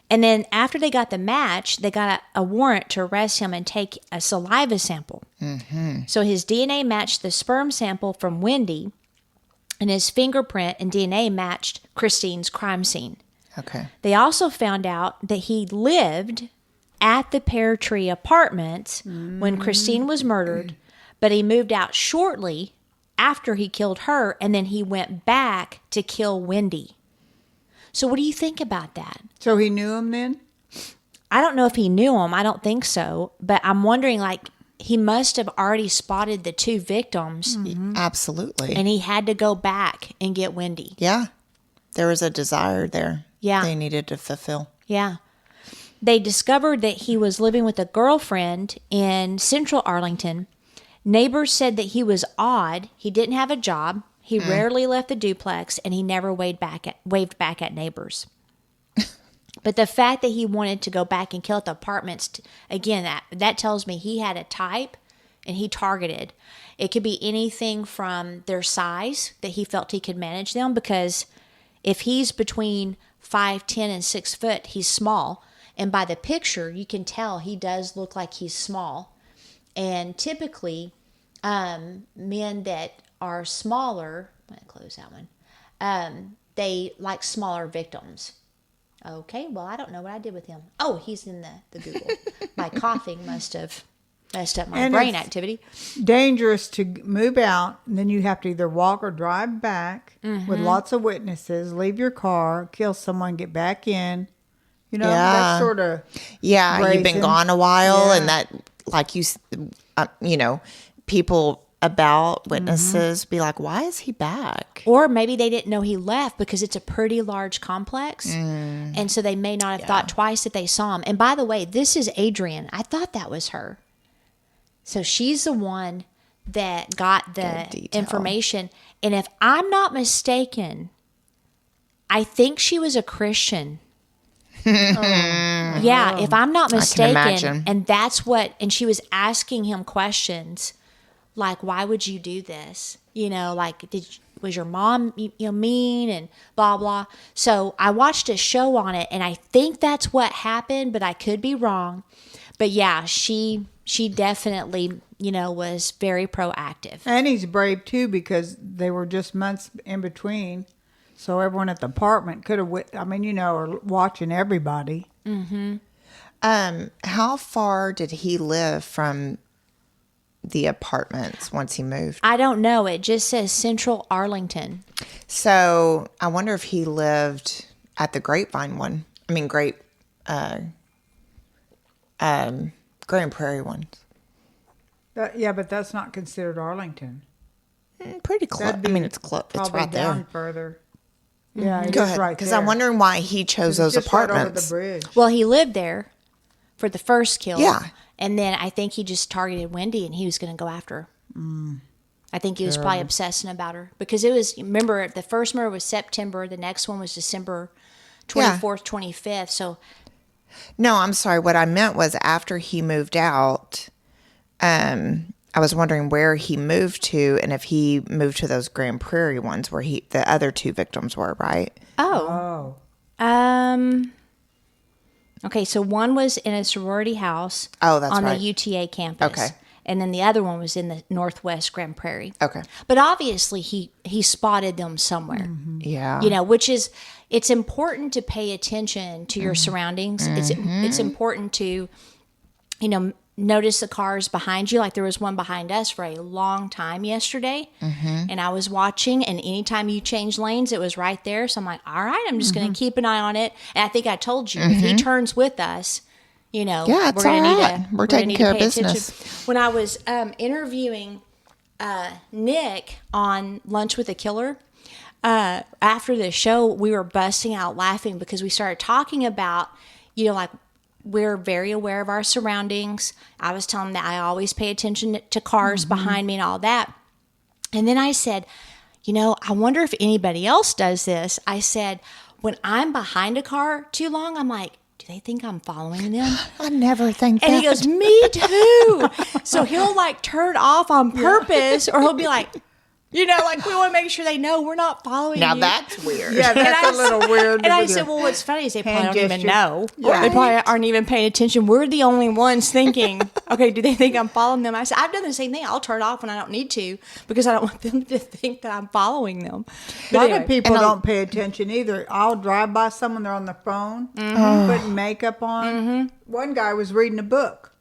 And then after they got the match, they got a warrant to arrest him and take a saliva sample. So his DNA matched the sperm sample from Wendy, and his fingerprint and DNA matched Christine's crime scene. Okay. They also found out that he lived at the Peartree Apartments when Christine was murdered, but he moved out shortly after he killed her, and then he went back to kill Wendy. So what do you think about that? So he knew him then? I don't know if he knew him. I don't think so. But I'm wondering, like, he must have already spotted the two victims, Absolutely. and he had to go back and get Wendy. Yeah. There was a desire there. Yeah. They needed to fulfill. Yeah. They discovered that he was living with a girlfriend in central Arlington. Neighbors said that he was odd. He didn't have a job. He rarely left the duplex, and he never waved back at neighbors. But the fact that he wanted to go back and kill at the apartments, again, that tells me he had a type and he targeted. It could be anything from their size that he felt he could manage them, because if he's between 5'10" and 6 foot, he's small. And by the picture, you can tell he does look like he's small. And typically, men that are smaller, I'm going to close that one, they like smaller victims. Okay, well, I don't know what I did with him. Oh, he's in the Google. My coughing must have messed up my And brain it's activity. Dangerous to move out, and then you have to either walk or drive back with lots of witnesses, leave your car, kill someone, get back in. You know, Yeah. that's sort of Yeah. You've been brazen. gone a while, Yeah. and that, like you know, people about witnesses be like, why is he back? Or maybe they didn't know he left because it's a pretty large complex. And so they may not have thought twice that they saw him. And by the way, this is Adrian. I thought that was her. So she's the one that got the Good detail. information. And if I'm not mistaken, I think she was a Christian. Yeah, if I'm not mistaken. imagine. And that's what, and she was asking him questions like, why would you do this? You know, like, was your mom, mean and blah, blah. So I watched a show on it, and I think that's what happened, but I could be wrong. But yeah, she definitely, was very proactive. And he's brave too, because they were just months in between. So everyone at the apartment could have, are watching everybody. How far did he live from the apartments once he moved? I don't know. It just says Central Arlington. So I wonder if he lived at the Grapevine one. I mean, Grand Prairie ones. Yeah, but that's not considered Arlington. Pretty close. That'd be I mean, it's close. It's Probably right down there. further. Yeah, it Go is ahead, right because there. I'm wondering why he chose those It's just right over apartments. the bridge. Well, he lived there for the first kill. Yeah. And then I think he just targeted Wendy, and he was going to go after her. I think he was probably obsessing about her. Because remember, the first murder was September. The next one was December 24th, 25th. So, No, I'm sorry. What I meant was after he moved out, I was wondering where he moved to and if he moved to those Grand Prairie ones where the other two victims were, right? Oh. Okay, so one was in a sorority house Oh, that's on right. the UTA campus. Okay. And then the other one was in the Northwest Grand Prairie. Okay. But obviously he spotted them somewhere. Yeah. Which is, it's important to pay attention to your surroundings. It's important to, notice the cars behind you. Like there was one behind us for a long time yesterday. And I was watching, and anytime you change lanes, it was right there. So I'm like, all right, I'm just going to keep an eye on it. And I think I told you, if he turns with us, Yeah, it's we're gonna all need right. We're taking need care to of pay business. attention. When I was interviewing Nick on Lunch with a Killer, after the show, we were busting out laughing because we started talking about, like, we're very aware of our surroundings. I was telling him that I always pay attention to cars behind me and all that. And then I said, I wonder if anybody else does this. I said, when I'm behind a car too long, I'm like, do they think I'm following them? I never think And that. he goes, me too. So he'll turn off on purpose, or he'll be like, we want to make sure they know we're not following Now you. that's weird. Yeah, that's a little weird. And I with said, your- well, what's funny is they probably hand don't even gesture. know. Yeah. They probably aren't even paying attention. We're the only ones thinking, okay, do they think I'm following them? I said, I've done the same thing. I'll turn it off when I don't need to because I don't want them to think that I'm following them. A lot But of people And don't pay attention either. I'll drive by someone, they're on the phone, putting makeup on. One guy was reading a book.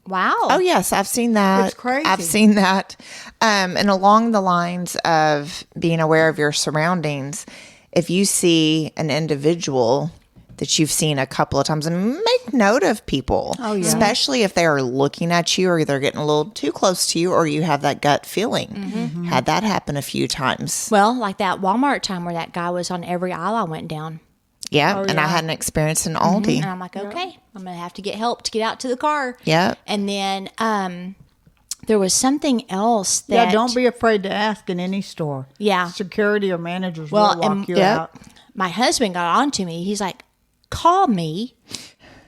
wow. Oh, yes, I've seen that. It's crazy. I've seen that. And along the lines of being aware of your surroundings, if you see an individual that you've seen a couple of times, and make note of people, especially if they are looking at you or they're getting a little too close to you or you have that gut feeling. Had that happen a few times. Well, like that Walmart time where that guy was on every aisle I went down. Yeah, and I had an experience in Aldi. And I'm like, okay, I'm going to have to get help to get out to the car. Yep. And then there was something else that... Yeah, don't be afraid to ask in any store. Yeah. Security or managers Well, will walk and- you Yep. out. My husband got on to me. He's like, call me.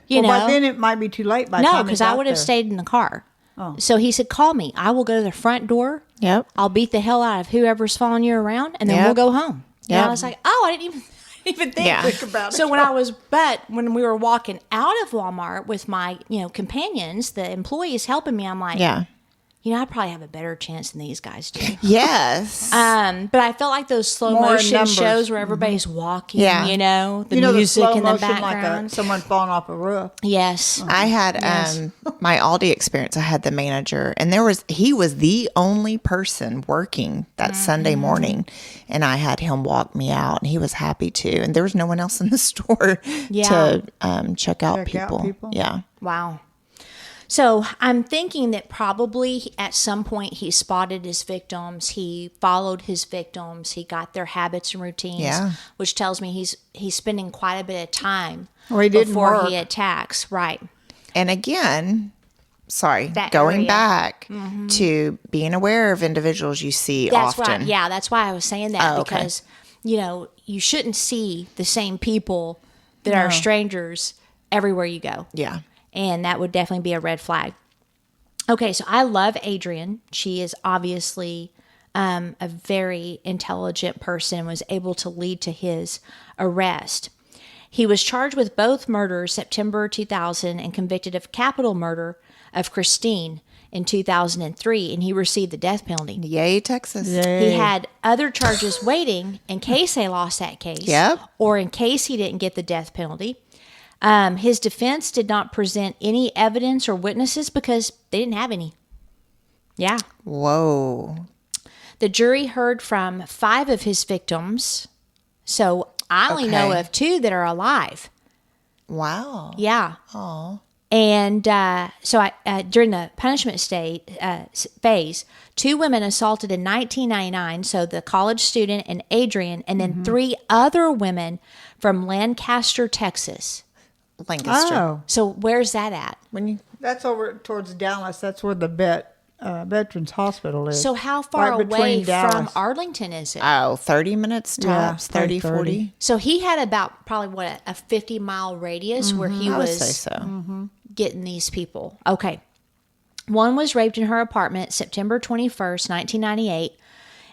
You Well, know? by then it might be too late by the No, time because he I got would have there. stayed in the car. So he said, call me. I will go to the front door. Yep. I'll beat the hell out of whoever's following you around, and then Yep. we'll go home. And Yep. I was like, oh, I didn't even think. Yeah. So when we were walking out of Walmart with my, companions, the employees helping me, I'm like, Yeah. I probably have a better chance than these guys do. Yes. But I felt like those slow More in motion numbers. shows where everybody's walking, Yeah. the You know, the music slow in the motion background. like someone falling off a roof. Yes. I had my Aldi experience. I had the manager, and he was the only person working that Sunday morning, and I had him walk me out, and he was happy too. And there was no one else in the store to check out people. Yeah. Wow. So I'm thinking that probably at some point he spotted his victims, he followed his victims, he got their habits and routines, Yeah. which tells me he's spending quite a bit of time Well, he didn't before work. he attacks. Right. And again, That going area. back to being aware of individuals you see That's often. right. Yeah, that's why I was saying that Oh, okay. because you shouldn't see the same people that are strangers everywhere you go. Yeah. And that would definitely be a red flag. Okay, so I love Adrienne. She is obviously a very intelligent person and was able to lead to his arrest. He was charged with both murders September 2000 and convicted of capital murder of Christine in 2003, and he received the death penalty. Yay, Texas. He had other charges waiting in case they lost that case. Yep. Or in case he didn't get the death penalty. His defense did not present any evidence or witnesses because they didn't have any. Yeah. Whoa. The jury heard from 5 of his victims. So I only know of 2 that are alive. Wow. Yeah. Oh. And so during the punishment phase, 2 women assaulted in 1999. So the college student and Adrian, and then 3 other women from Lancaster, Texas. Lancaster. Oh, So where's that at? that's over towards Dallas. That's where the Veterans Hospital is. So how far Right between away from Dallas. Arlington is it? Oh, 30 minutes tops, Yeah, 30, 30. 40. So he had about probably a 50-mile radius where he I would was say so. getting these people. Okay. One was raped in her apartment September 21st, 1998,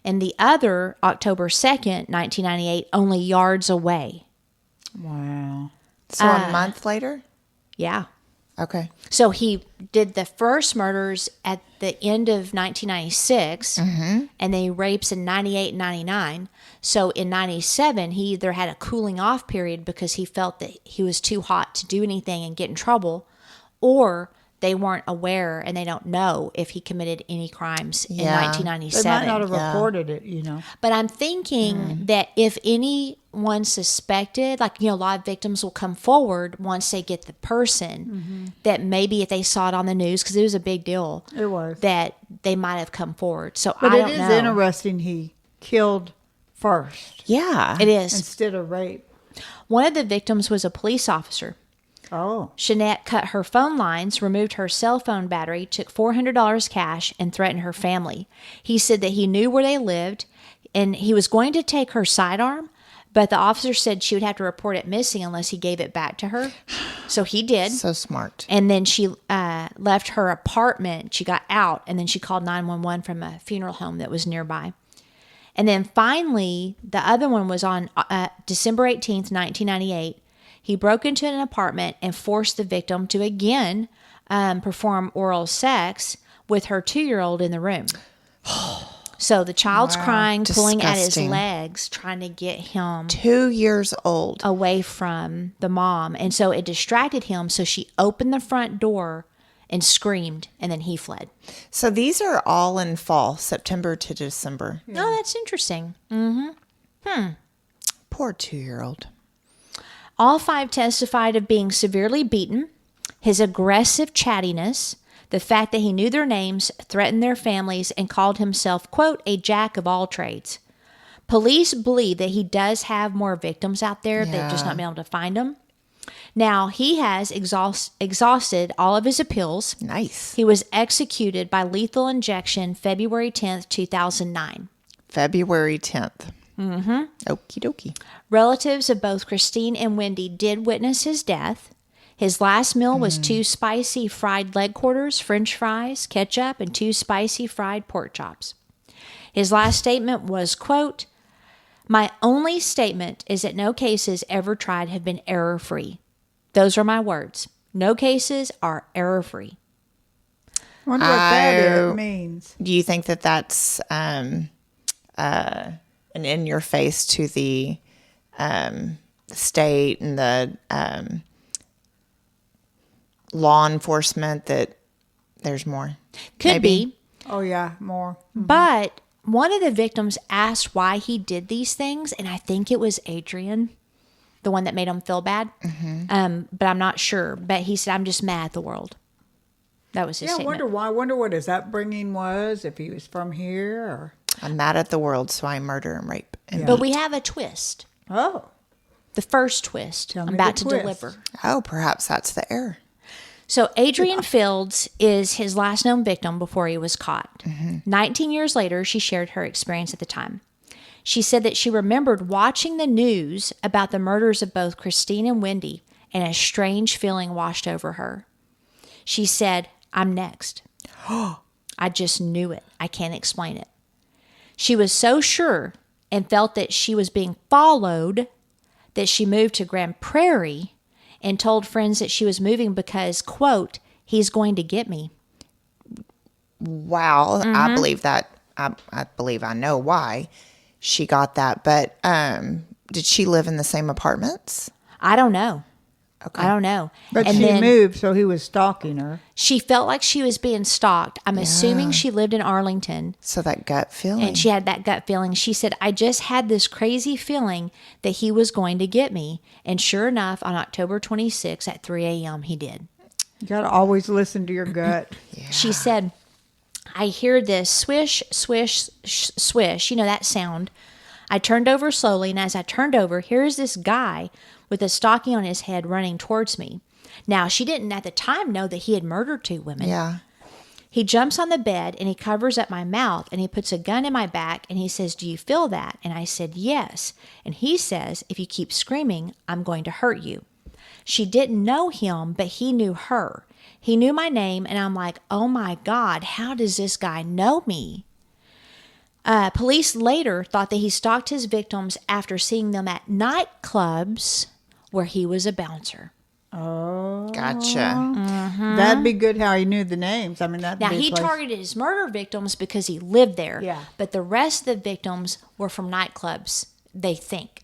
and the other October 2nd, 1998, only yards away. Wow. So a month later? Yeah. Okay. So he did the first murders at the end of 1996, and then he rapes in 98 and 99. So in 97, he either had a cooling off period because he felt that he was too hot to do anything and get in trouble, or they weren't aware and they don't know if he committed any crimes in Yeah. They 1997. might not have reported it, But I'm thinking that if anyone suspected, like, a lot of victims will come forward once they get the person, that maybe if they saw it on the news, because it was a big deal, It was. that they might have come forward. So But I it don't is know. interesting he killed first Yeah. It is. instead of rape. One of the victims was a police officer. Oh. Shanette cut her phone lines, removed her cell phone battery, took $400 cash, and threatened her family. He said that he knew where they lived, and he was going to take her sidearm, but the officer said she would have to report it missing unless he gave it back to her. So he did. So smart. And then she left her apartment. She got out, and then she called 911 from a funeral home that was nearby. And then finally, the other one was on December 18th, 1998. He broke into an apartment and forced the victim to again perform oral sex with her 2-year-old in the room. So the child's crying, pulling at his Disgusting. legs, trying to get him 2 years old. away from the mom. And so it distracted him. So she opened the front door and screamed, and then he fled. So these are all in fall, September to December. No, that's interesting. Poor 2-year-old. All 5 testified of being severely beaten, his aggressive chattiness, the fact that he knew their names, threatened their families, and called himself, quote, a jack of all trades. Police believe that he does have more victims out there. They've just not been able to find them. Now, he has exhausted all of his appeals. Nice. He was executed by lethal injection February 10th, 2009. February 10th. Mm-hmm. Okie dokie. Relatives of both Christine and Wendy did witness his death. His last meal was 2 spicy fried leg quarters, French fries, ketchup, and 2 spicy fried pork chops. His last statement was, quote, my only statement is that no cases ever tried have been error-free. Those are my words. No cases are error-free. I wonder what that means. Do you think that that's an in your face to the state and the law enforcement that there's more? Could be. Oh, yeah, more. But one of the victims asked why he did these things, and I think it was Adrian, the one that made him feel bad. But I'm not sure. But he said, I'm just mad at the world. That was his Yeah, I statement. wonder why. I wonder what his upbringing was, if he was from here or... I'm mad at the world, so I murder and rape. And But we have a twist. Oh. The first twist Tell I'm me about the to twist. deliver. oh, perhaps that's the error. So Adrian Fields is his last known victim before he was caught. 19 years later, she shared her experience at the time. She said that she remembered watching the news about the murders of both Christine and Wendy, and a strange feeling washed over her. She said, I'm next. I just knew it. I can't explain it. She was so sure and felt that she was being followed that she moved to Grand Prairie and told friends that she was moving because, quote, he's going to get me. Wow. I believe that. I believe I know why she got that. But did she live in the same apartments? I don't know. Okay. I don't know. But And she then moved, so he was stalking her. she felt like she was being stalked. I'm assuming she lived in Arlington. So that gut feeling. And she had that gut feeling. She said, I just had this crazy feeling that he was going to get me. And sure enough, on October 26th at 3 a.m., he did. You got to always listen to your gut. She said, I hear this swish, swish, swish, you know, that sound. I turned over slowly, and as I turned over, here's this guy with a stocking on his head running towards me. Now, she didn't at the time know that he had murdered 2 women. Yeah. He jumps on the bed and he covers up my mouth and he puts a gun in my back and he says, do you feel that? And I said, yes. And he says, if you keep screaming, I'm going to hurt you. She didn't know him, but he knew her. He knew my name and I'm like, oh my God, how does this guy know me? Police later thought that he stalked his victims after seeing them at nightclubs where he was a bouncer. Oh. Gotcha. That'd be good how he knew the names. I mean, that'd Now, be a he place- targeted his murder victims because he lived there. Yeah. But the rest of the victims were from nightclubs, they think.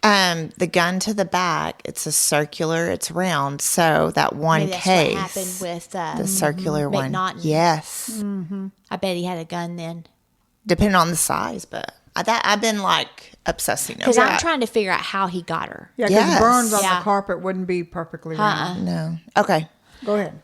The gun to the back, it's a circular, it's round. So that one Maybe that's case, what happened with the circular one. McNaughton. Yes. I bet he had a gun then. Depending on the size, but I've been like obsessing over Because I'm that. trying to figure out how he got her. Yeah, because Yes. burns on Yeah. the carpet wouldn't be perfectly round. No. Okay. Go ahead.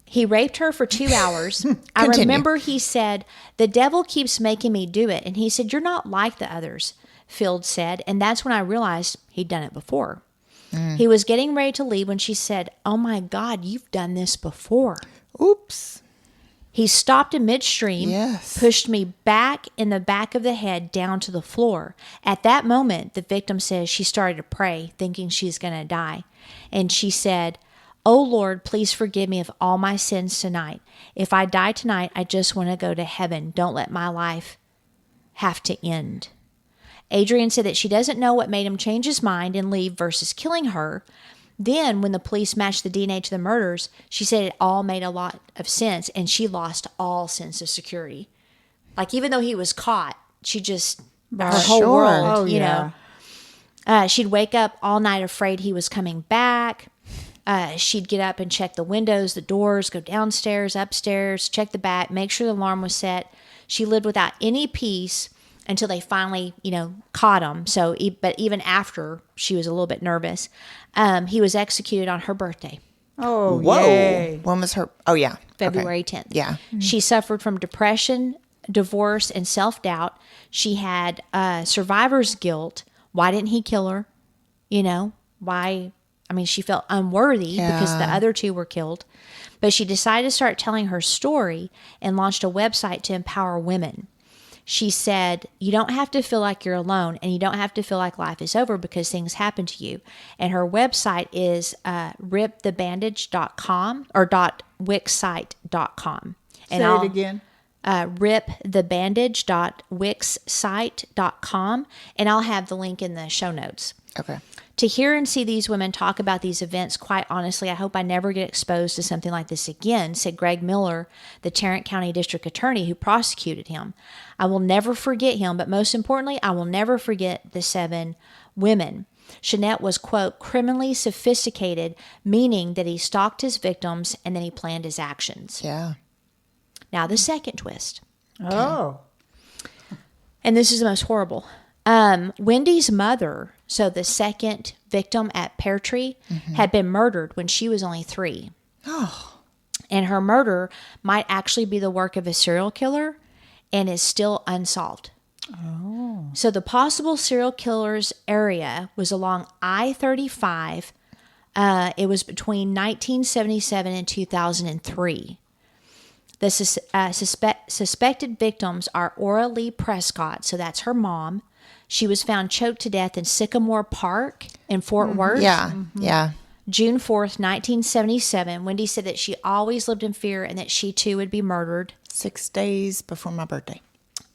He raped her for 2 hours. I Continue. remember he said, the devil keeps making me do it. And he said, you're not like the others, Field said. And that's when I realized he'd done it before. He was getting ready to leave when she said, oh my God, you've done this before. Oops. He stopped in midstream, Yes. pushed me back in the back of the head down to the floor. At that moment, the victim says she started to pray, thinking she's going to die. And she said, oh Lord, please forgive me of all my sins tonight. If I die tonight, I just want to go to heaven. Don't let my life have to end. Adrian said that she doesn't know what made him change his mind and leave versus killing her. Then, when the police matched the DNA to the murders, she said it all made a lot of sense, and she lost all sense of security. Like, even though he was caught, she just, her whole Sure. world, Oh, you yeah. know. She'd wake up all night afraid he was coming back. She'd get up and check the windows, the doors, go downstairs, upstairs, check the back, make sure the alarm was set. She lived without any peace until they finally, you know, caught him. So, but even after, she was a little bit nervous. He was executed on her birthday, Oh, Whoa. yay. When was her? Oh, yeah. Okay. February 10th. Yeah. She suffered from depression, divorce, and self-doubt. She had survivor's guilt. Why didn't he kill her? You know, why? I mean, she felt unworthy because the other 2 were killed. But she decided to start telling her story and launched a website to empower women. She said, you don't have to feel like you're alone and you don't have to feel like life is over because things happen to you. And her website is ripthebandage.com or .wixsite.com. And Say it again. ripthebandage.wixsite.com. And I'll have the link in the show notes. Okay. To hear and see these women talk about these events, quite honestly, I hope I never get exposed to something like this again, said Greg Miller, the Tarrant County District Attorney who prosecuted him. I will never forget him, but most importantly, I will never forget the 7 women. Shanette was, quote, criminally sophisticated, meaning that he stalked his victims and then he planned his actions. Yeah. Now, the second twist. Oh. And this is the most horrible. Wendy's mother, so the second victim at Peartree, had been murdered when she was only 3. Oh. And her murder might actually be the work of a serial killer and is still unsolved. Oh. So the possible serial killer's area was along I-35. It was between 1977 and 2003. The suspected victims are Aura Lee Prescott, so that's her mom. She was found choked to death in Sycamore Park in Fort Worth. Yeah. Yeah. June 4th, 1977. Wendy said that she always lived in fear and that she too would be murdered. 6 days before my birthday.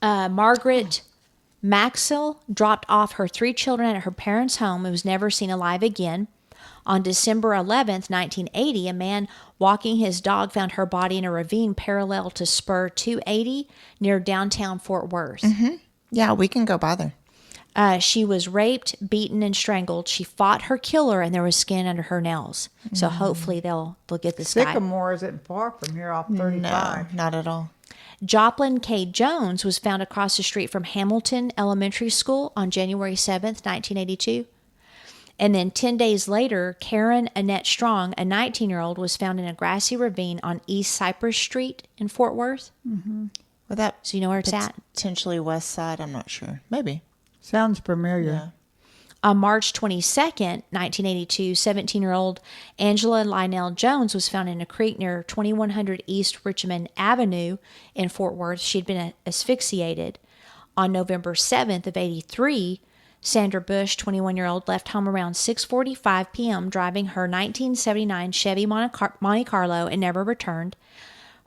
Margaret Maxwell dropped off her 3 children at her parents' home and was never seen alive again. On December 11th, 1980, a man walking his dog found her body in a ravine parallel to Spur 280 near downtown Fort Worth. Yeah, we can go by there. She was raped, beaten, and strangled. She fought her killer, and there was skin under her nails. So hopefully they'll get this guy. Sycamore isn't far from here off 35. No, not at all. Joplin K. Jones was found across the street from Hamilton Elementary School on January 7th, 1982. And then 10 days later, Karen Annette Strong, a 19-year-old, was found in a grassy ravine on East Cypress Street in Fort Worth. Well, that So you know where it's at? potentially west side. I'm not sure. Maybe. Sounds familiar. On March 22nd, 1982, 17-year-old Angela Lionel Jones was found in a creek near 2100 East Richmond Avenue in Fort Worth. She'd been asphyxiated. On November 7th of 83, Sandra Bush, 21-year-old, left home around 6:45 p.m. driving her 1979 Chevy Monte Carlo and never returned.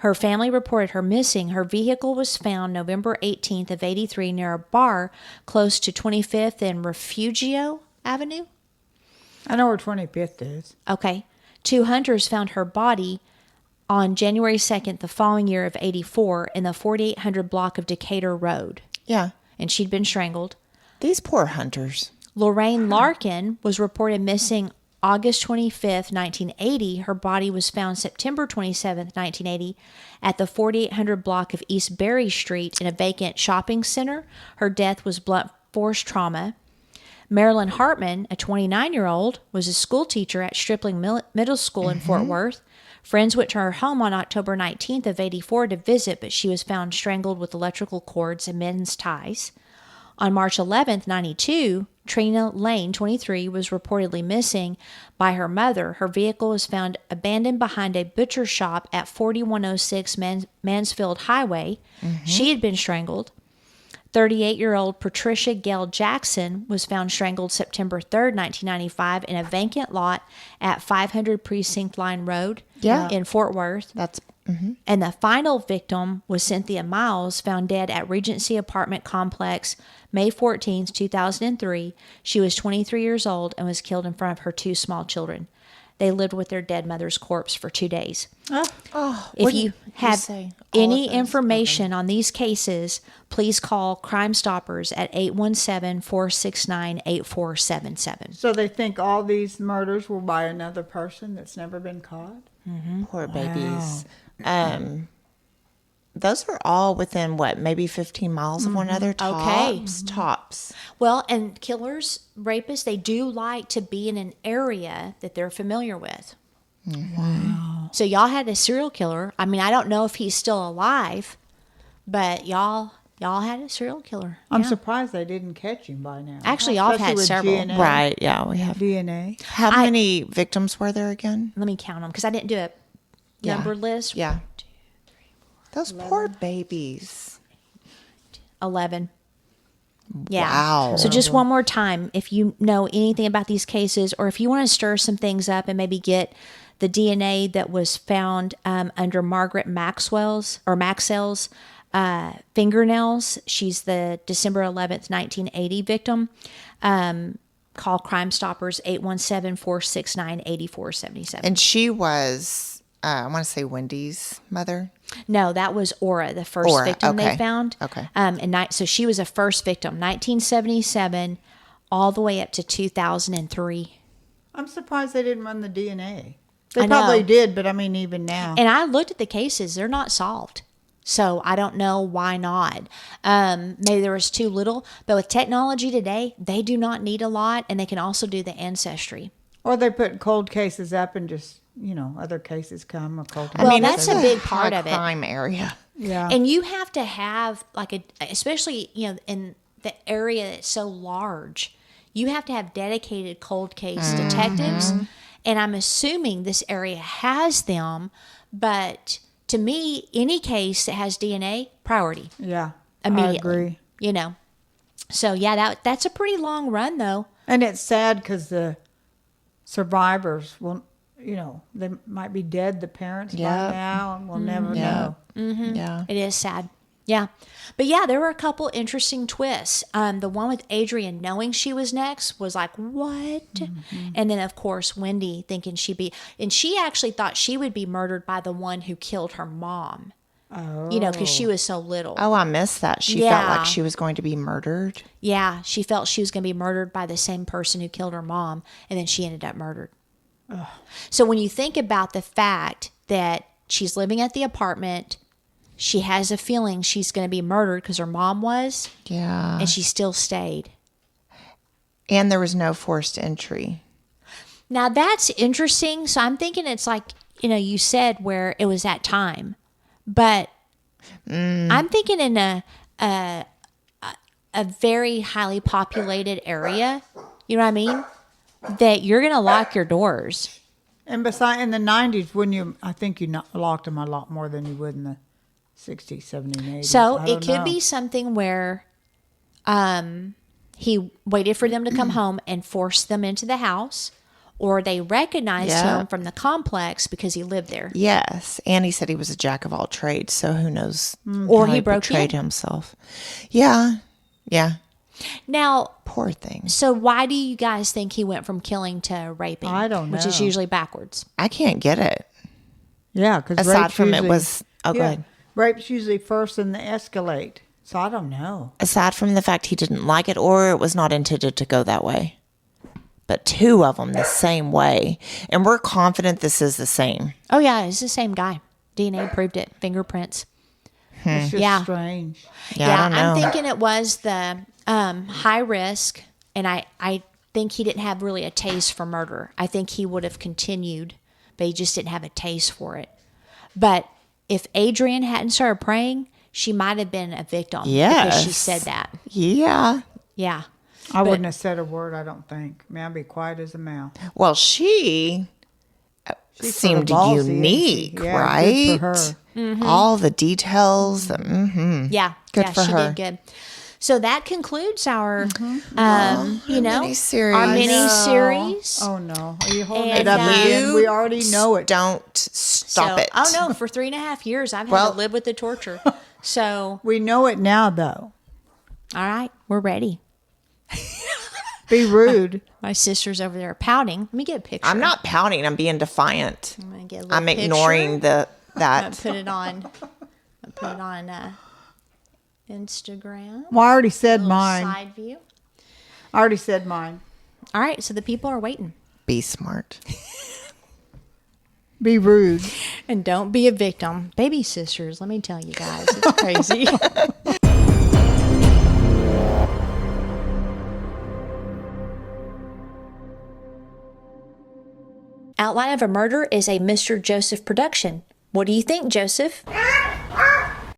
Her family reported her missing. Her vehicle was found November 18th of 83 near a bar close to 25th and Refugio Avenue. I know where 25th is. Okay. 2 hunters found her body on January 2nd the following year of 84 in the 4800 block of Decatur Road. Yeah. And she'd been strangled. These poor hunters. Lorraine Larkin was reported missing August 25th, 1980. Her body was found September 27th, 1980 at the 4800 block of East Berry Street in a vacant shopping center. Her death was blunt force trauma. Marilyn Hartman, a 29-year-old, was a school teacher at Stripling Middle School in Fort Worth. Friends went to her home on October 19th of 84 to visit, but she was found strangled with electrical cords and men's ties. On March 11th, 92, Trina Lane, 23, was reportedly missing by her mother. Her vehicle was found abandoned behind a butcher shop at 4106 Mansfield Highway. She had been strangled. 38-year-old Patricia Gail Jackson was found strangled September 3rd, 1995 in a vacant lot at 500 Precinct Line Road in Fort Worth. That's And the final victim was Cynthia Miles, found dead at Regency Apartment Complex May 14th, 2003. She was 23 years old and was killed in front of her 2 small children. They lived with their dead mother's corpse for 2 days. If you have say? All any of those? information on these cases, please call Crime Stoppers at 817-469-8477. So they think all these murders were by another person that's never been caught? poor babies. Those are all within maybe 15 miles of one another. Tops. Tops. Well, and killers, rapists, they do like to be in an area that they're familiar with. Wow. So y'all had a serial killer. I mean, I don't know if he's still alive, but y'all had a serial killer. I'm Yeah. surprised they didn't catch him by now. Actually, y'all have had Especially with several. DNA. Right. Yeah, we have. DNA. How many victims were there again? Let me count them because I didn't do a number list. Yeah. Those poor babies. 11. Yeah. Wow. So just one more time, if you know anything about these cases, or if you want to stir some things up and maybe get the DNA that was found under Margaret Maxwell's fingernails, she's the December 11th, 1980 victim, call Crime Stoppers 817-469-8477. And she was, I want to say Wendy's mother. No, that was Aura, the first Aura, victim they okay. found. Okay. So she was a first victim, 1977, all the way up to 2003. I'm surprised they didn't run the DNA. They I know. probably did, but I mean, even now. And I looked at the cases; they're not solved. So I don't know why not. Maybe there was too little. But with technology today, they do not need a lot, and they can also do the ancestry. Or they put cold cases up and just, other cases come or cold cases. Well, I mean, that's it's a big part of it. crime area. Yeah. And you have to have especially in the area that's so large, you have to have dedicated cold case detectives. And I'm assuming this area has them, but to me, any case that has DNA, priority Yeah. immediately. I agree. So yeah, that's a pretty long run though. And it's sad because the survivors will, they might be dead, the parents by Yeah. now, and we'll never know. Yeah. It is sad. Yeah. But yeah, there were a couple interesting twists. The one with Adrian knowing she was next was like, what? And then, of course, Wendy thinking and she actually thought she would be murdered by the one who killed her mom. Oh. You know, because she was so little. Oh, I missed that. She felt like she was going to be murdered. Yeah, she felt she was going to be murdered by the same person who killed her mom, and then she ended up murdered. Ugh. So when you think about the fact that she's living at the apartment, she has a feeling she's going to be murdered because her mom was. Yeah. And she still stayed. And there was no forced entry. Now that's interesting. So I'm thinking it's like, you know, you said where it was at time. But I'm thinking in a very highly populated area, you know what I mean? That you're going to lock your doors. And beside in the 90s, I think you locked them a lot more than you would in the 60s, 70s, and 80s. So it could be something where he waited for them to come home and forced them into the house, or they recognized him from the complex because he lived there. Yes. And he said he was a jack of all trades, so who knows? Or how he broke betrayed in. himself. Yeah. Yeah. Now, Poor thing. so why do you guys think he went from killing to raping? I don't Which is know. usually backwards. I can't get it. Yeah, because Aside from it was... Oh, go ahead. Rape's usually first in the escalate. So I don't know. Aside from the fact he didn't like it or it was not intended to go that way. But two of them the same way. And we're confident this is the same. Oh, yeah, it's the same guy. DNA proved it. Fingerprints. It's just Yeah. strange. Yeah, I don't know. I'm thinking it was the high risk, and I think he didn't have really a taste for murder. I think he would have continued, but he just didn't have a taste for it. But if Adrian hadn't started praying, she might have been a victim. Yes. Because she said that. Yeah. Yeah. I wouldn't have said a word, I don't think. I mean, I'd be quiet as a mouse. Well, she She's seemed sort of ballsy, isn't she? unique, Yeah, right? good for her. All the details. Yeah. Good yeah, for she her. did good. So that concludes our, mini-series. our I mini-series. Oh, no. Are you holding And, it up again? You We already know it. Don't stop it. Oh, no, for 3.5 years, I've had Well- to live with the torture. So, We know it now, though. all right, we're ready. Be rude. My sister's over there pouting. Let me get a picture. I'm not pouting. I'm being defiant. I'm gonna get a little I'm ignoring picture. I'm that. gonna put it on. I'll put it on Instagram. Well, I already said Little mine. Side view. I already said mine. All right, so the people are waiting. Be smart. Be rude. And don't be a victim. Baby sisters, let me tell you guys, it's crazy. Outline of a Murder is a Mr. Joseph production. What do you think, Joseph?